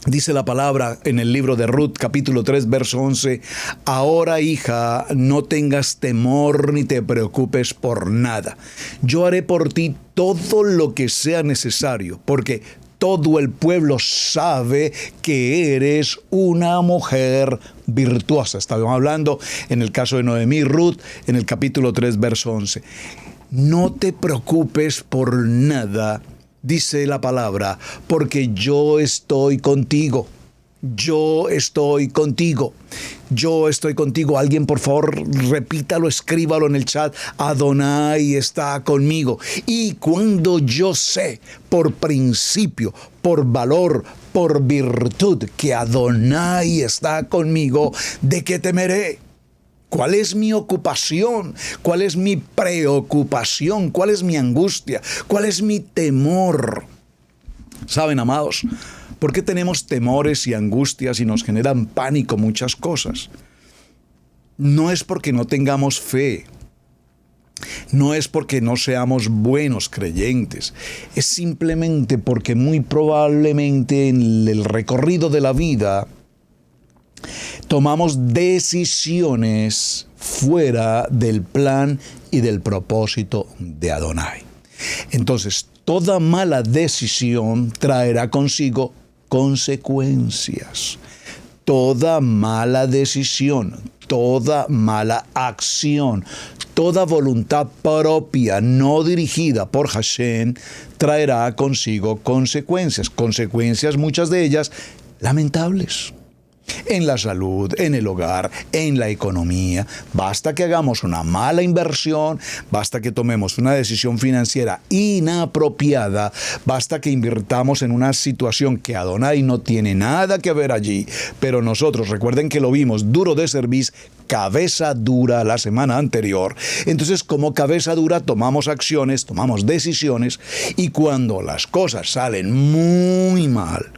Dice la palabra en el libro de Ruth, capítulo 3, verso 11, ahora, hija, no tengas temor ni te preocupes por nada. Yo haré por ti todo lo que sea necesario, porque todo el pueblo sabe que eres una mujer virtuosa. Estábamos hablando en el caso de Noemí y Ruth, en el capítulo 3, verso 11. No te preocupes por nada, dice la palabra, porque yo estoy contigo. Yo estoy contigo. Yo estoy contigo. Alguien, por favor, repítalo, escríbalo en el chat. Adonai está conmigo. Y cuando yo sé, por principio, por valor, por virtud, que Adonai está conmigo, ¿de qué temeré? ¿Cuál es mi ocupación? ¿Cuál es mi preocupación? ¿Cuál es mi angustia? ¿Cuál es mi temor? ¿Saben, amados? ¿Por qué tenemos temores y angustias y nos generan pánico muchas cosas? No es porque no tengamos fe. No es porque no seamos buenos creyentes. Es simplemente porque muy probablemente en el recorrido de la vida tomamos decisiones fuera del plan y del propósito de Adonai. Entonces, toda mala decisión traerá consigo consecuencias. Toda mala decisión, toda mala acción, toda voluntad propia no dirigida por Hashem traerá consigo consecuencias. Consecuencias, muchas de ellas lamentables. En la salud, en el hogar, en la economía. Basta que hagamos una mala inversión, basta que tomemos una decisión financiera inapropiada, basta que invirtamos en una situación que Adonai no tiene nada que ver allí, pero nosotros, recuerden que lo vimos, duro de cerviz, cabeza dura la semana anterior. Entonces, como cabeza dura, tomamos acciones, tomamos decisiones, y cuando las cosas salen muy mal,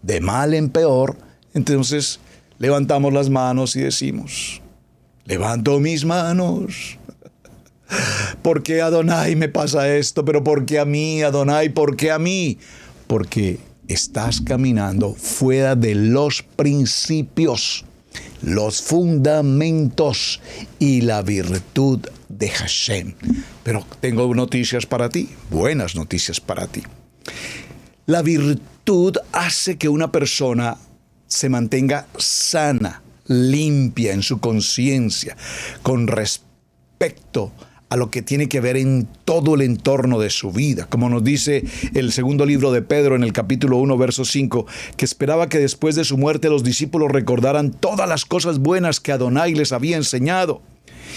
de mal en peor, entonces levantamos las manos y decimos, levanto mis manos. ¿Por qué, Adonai, me pasa esto? ¿Pero por qué a mí, Adonai? ¿Por qué a mí? Porque estás caminando fuera de los principios, los fundamentos y la virtud de Hashem. Pero tengo noticias para ti, buenas noticias para ti. La virtud hace que una persona se mantenga sana, limpia en su conciencia, con respecto a lo que tiene que ver en todo el entorno de su vida. Como nos dice el segundo libro de Pedro en el capítulo 1, verso 5, que esperaba que después de su muerte los discípulos recordaran todas las cosas buenas que Adonai les había enseñado.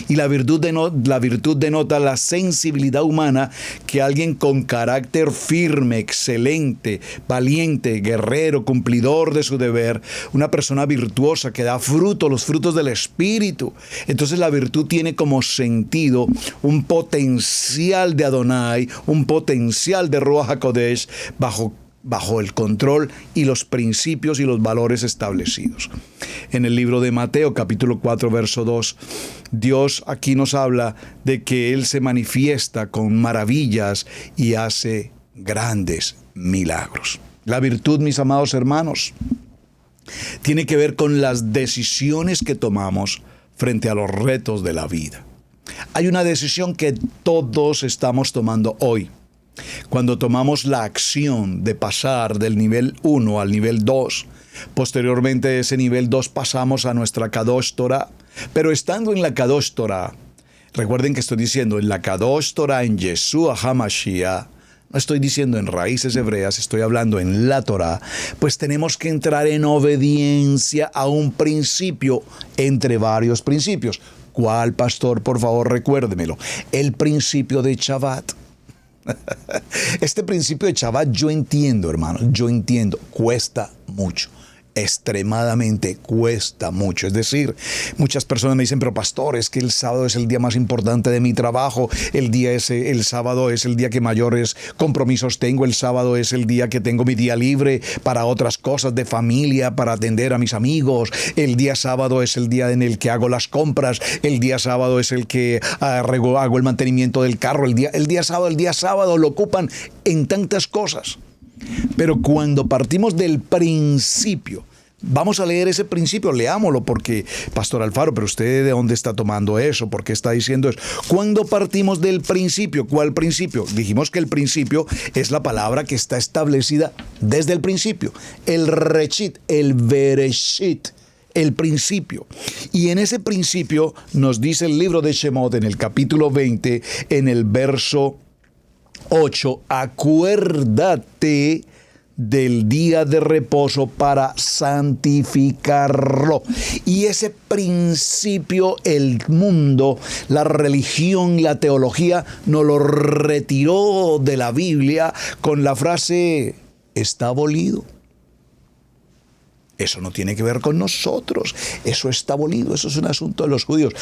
Y la virtud denota la sensibilidad humana que alguien con carácter firme, excelente, valiente, guerrero, cumplidor de su deber, una persona virtuosa que da fruto, los frutos del Espíritu. Entonces la virtud tiene como sentido un potencial de Adonai, un potencial de Ruach HaKodesh bajo el control y los principios y los valores establecidos. En el libro de Mateo, capítulo 4, verso 2, Dios aquí nos habla de que Él se manifiesta con maravillas y hace grandes milagros. La virtud, mis amados hermanos, tiene que ver con las decisiones que tomamos frente a los retos de la vida. Hay una decisión que todos estamos tomando hoy. Cuando tomamos la acción de pasar del nivel 1 al nivel 2, posteriormente de ese nivel 2 pasamos a nuestra Kadosh Torah. Pero estando en la Kadosh Torah, recuerden que estoy diciendo en la Kadosh Torah, en Yeshua HaMashiach, no estoy diciendo en raíces hebreas, estoy hablando en la Torah, pues tenemos que entrar en obediencia a un principio entre varios principios. ¿Cuál, pastor? Por favor, recuérdemelo. El principio de Shabbat. Este principio de Shabbat yo entiendo, hermano, cuesta mucho. Extremadamente cuesta mucho. Es decir, muchas personas me dicen, pero pastor, es que el sábado es el día más importante de mi trabajo, el sábado es el día que mayores compromisos tengo, el sábado es el día que tengo mi día libre para otras cosas de familia, para atender a mis amigos, el día sábado es el día en el que hago las compras, el día sábado es el que hago el mantenimiento del carro, el día sábado lo ocupan en tantas cosas. Pero cuando partimos del principio, vamos a leer ese principio, leámoslo, porque, Pastor Alfaro, pero usted ¿de dónde está tomando eso? ¿Por qué está diciendo eso? Cuando partimos del principio, ¿cuál principio? Dijimos que el principio es la palabra que está establecida desde el principio. El Reshit, el Bereshit, el principio. Y en ese principio nos dice el libro de Shemot, en el capítulo 20, en el verso 8, acuérdate del día de reposo para santificarlo. Y ese principio, el mundo, la religión, la teología, nos lo retiró de la Biblia con la frase, está abolido. Eso no tiene que ver con nosotros. Eso está abolido. Eso es un asunto de los judíos.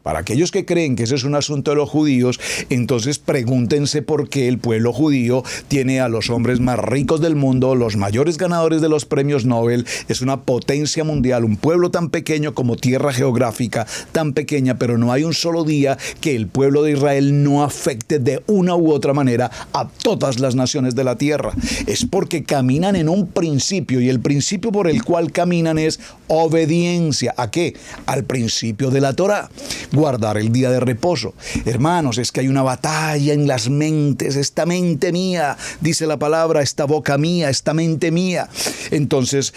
Para aquellos que creen que ese es un asunto de los judíos, entonces pregúntense por qué el pueblo judío tiene a los hombres más ricos del mundo, los mayores ganadores de los premios Nobel, es una potencia mundial, un pueblo tan pequeño como tierra geográfica, tan pequeña, pero no hay un solo día que el pueblo de Israel no afecte de una u otra manera a todas las naciones de la tierra. Es porque caminan en un principio, y el principio por el cual caminan es obediencia. ¿A qué? Al principio de la Torá. Guardar el día de reposo. Hermanos, es que hay una batalla en las mentes. Esta mente mía, dice la palabra, esta boca mía, esta mente mía. Entonces,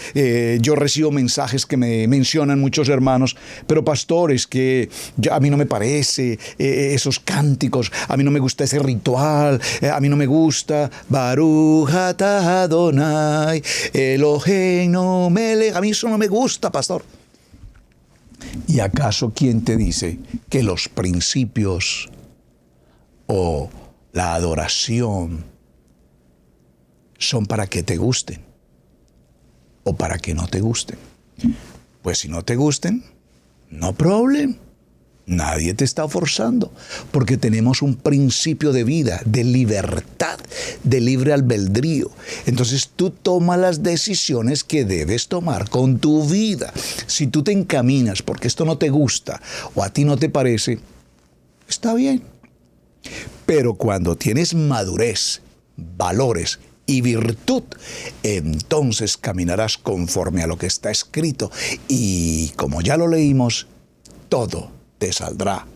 yo recibo mensajes que me mencionan muchos hermanos, pero pastores, que a mí no me parece esos cánticos, a mí no me gusta ese ritual, a mí no me gusta Baruch atah Adonai Eloheinu melech, a mí eso no me gusta, pastor. ¿Y acaso quién te dice que los principios o la adoración son para que te gusten o para que no te gusten? Pues si no te gusten, no problem. Nadie te está forzando, porque tenemos un principio de vida, de libertad, de libre albedrío. Entonces tú tomas las decisiones que debes tomar con tu vida. Si tú te encaminas porque esto no te gusta o a ti no te parece, está bien. Pero cuando tienes madurez, valores y virtud, entonces caminarás conforme a lo que está escrito. Y como ya lo leímos, todo te saldrá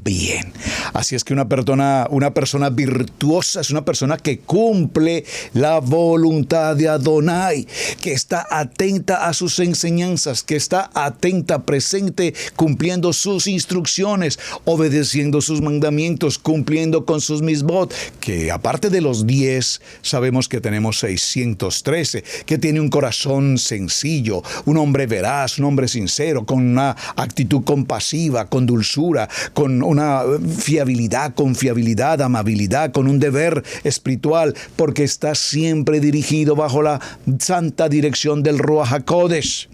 bien. Así es que una persona virtuosa es una persona que cumple la voluntad de Adonai, que está atenta a sus enseñanzas, que está atenta, presente, cumpliendo sus instrucciones, obedeciendo sus mandamientos, cumpliendo con sus misbot, que aparte de los 10, sabemos que tenemos 613, que tiene un corazón sencillo, un hombre veraz, un hombre sincero, con una actitud compasiva, con dulzura, con una fiabilidad, confiabilidad, amabilidad, con un deber espiritual, porque está siempre dirigido bajo la santa dirección del Ruach HaKodesh.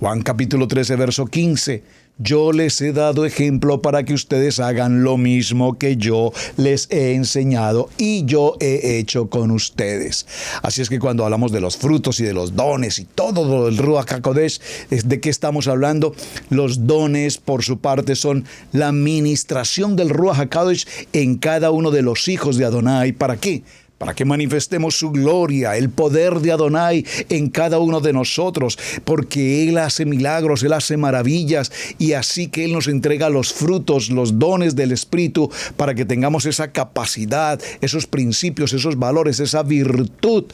Juan capítulo 13, verso 15. Yo les he dado ejemplo para que ustedes hagan lo mismo que yo les he enseñado y yo he hecho con ustedes. Así es que cuando hablamos de los frutos y de los dones y todo el Ruach HaKodesh, ¿de qué estamos hablando? Los dones, por su parte, son la ministración del Ruach HaKodesh en cada uno de los hijos de Adonai. ¿Para qué? Para que manifestemos su gloria, el poder de Adonai en cada uno de nosotros, porque Él hace milagros, Él hace maravillas, y así que Él nos entrega los frutos, los dones del Espíritu, para que tengamos esa capacidad, esos principios, esos valores, esa virtud.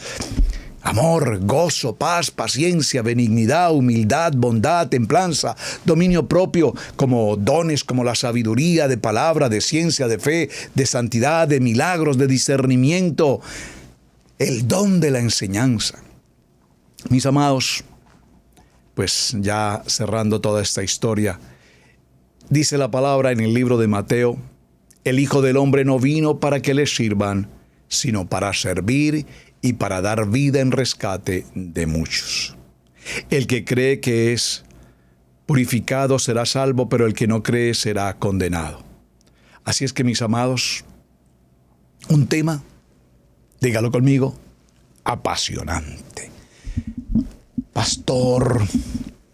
Amor, gozo, paz, paciencia, benignidad, humildad, bondad, templanza, dominio propio, como dones como la sabiduría, de palabra, de ciencia, de fe, de santidad, de milagros, de discernimiento, el don de la enseñanza. Mis amados, pues ya cerrando toda esta historia, dice la palabra en el libro de Mateo, el Hijo del Hombre no vino para que le sirvan, sino para servir y para dar vida en rescate de muchos. El que cree que es purificado será salvo, pero el que no cree será condenado. Así es que, mis amados, un tema, dígalo conmigo, apasionante. Pastor,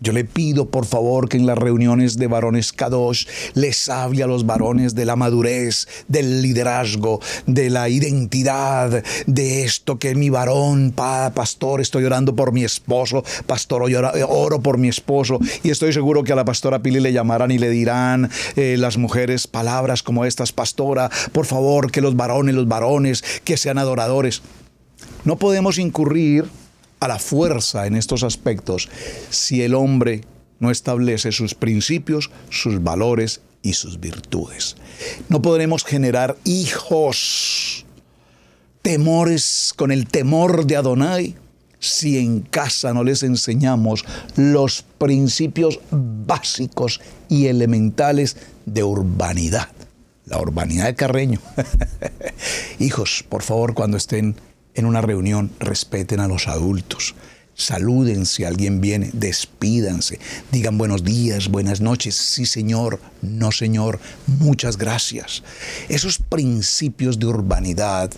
Yo le pido, por favor, que en las reuniones de varones Kadosh les hable a los varones de la madurez, del liderazgo, de la identidad, de esto que mi varón, pastor, estoy orando por mi esposo, pastor, oro por mi esposo. Y estoy seguro que a la pastora Pili le llamarán y le dirán las mujeres palabras como estas: pastora, por favor, que los varones, que sean adoradores. No podemos incurrir a la fuerza en estos aspectos si el hombre no establece sus principios, sus valores y sus virtudes. No podremos generar hijos con el temor de Adonai si en casa no les enseñamos los principios básicos y elementales de urbanidad. La urbanidad de Carreño. Hijos, por favor, cuando estén en una reunión, respeten a los adultos. Saluden si alguien viene, despídanse. Digan buenos días, buenas noches. Sí, señor, no, señor, muchas gracias. Esos principios de urbanidad,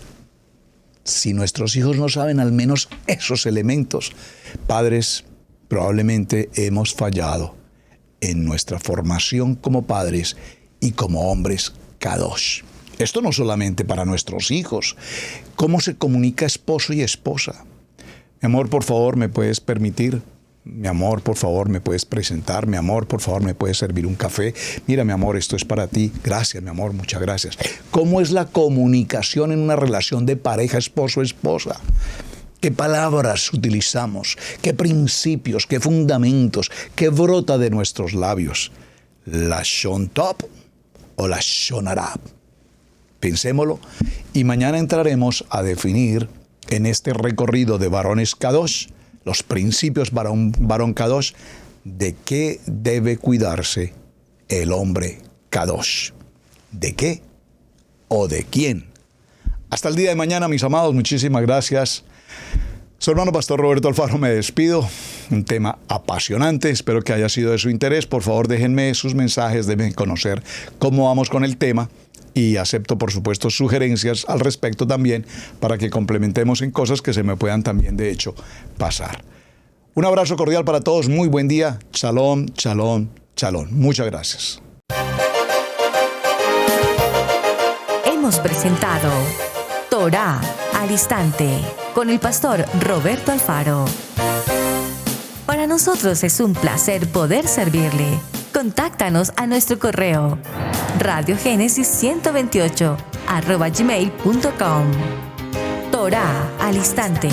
si nuestros hijos no saben al menos esos elementos, padres, probablemente hemos fallado en nuestra formación como padres y como hombres Kadosh. Esto no solamente para nuestros hijos. ¿Cómo se comunica esposo y esposa? Mi amor, por favor, ¿me puedes permitir? Mi amor, por favor, ¿me puedes presentar? Mi amor, por favor, ¿me puedes servir un café? Mira, mi amor, esto es para ti. Gracias, mi amor, muchas gracias. ¿Cómo es la comunicación en una relación de pareja esposo-esposa? ¿Qué palabras utilizamos? ¿Qué principios? ¿Qué fundamentos? ¿Qué brota de nuestros labios? ¿La Shon Top o la Shon Arab? Pensémoslo, y mañana entraremos a definir en este recorrido de varones Kadosh, los principios varón Kadosh, de qué debe cuidarse el hombre Kadosh. ¿De qué o de quién? Hasta el día de mañana, mis amados, muchísimas gracias. Su hermano Pastor Roberto Alfaro, me despido. Un tema apasionante, espero que haya sido de su interés. Por favor, déjenme sus mensajes, déjenme conocer cómo vamos con el tema. Y acepto, por supuesto, sugerencias al respecto también para que complementemos en cosas que se me puedan también, de hecho, pasar. Un abrazo cordial para todos. Muy buen día. Shalom, shalom, shalom. Muchas gracias. Hemos presentado Torá al Instante con el pastor Roberto Alfaro. Para nosotros es un placer poder servirle. Contáctanos a nuestro correo radiogenesis128@gmail.com. Torá al Instante.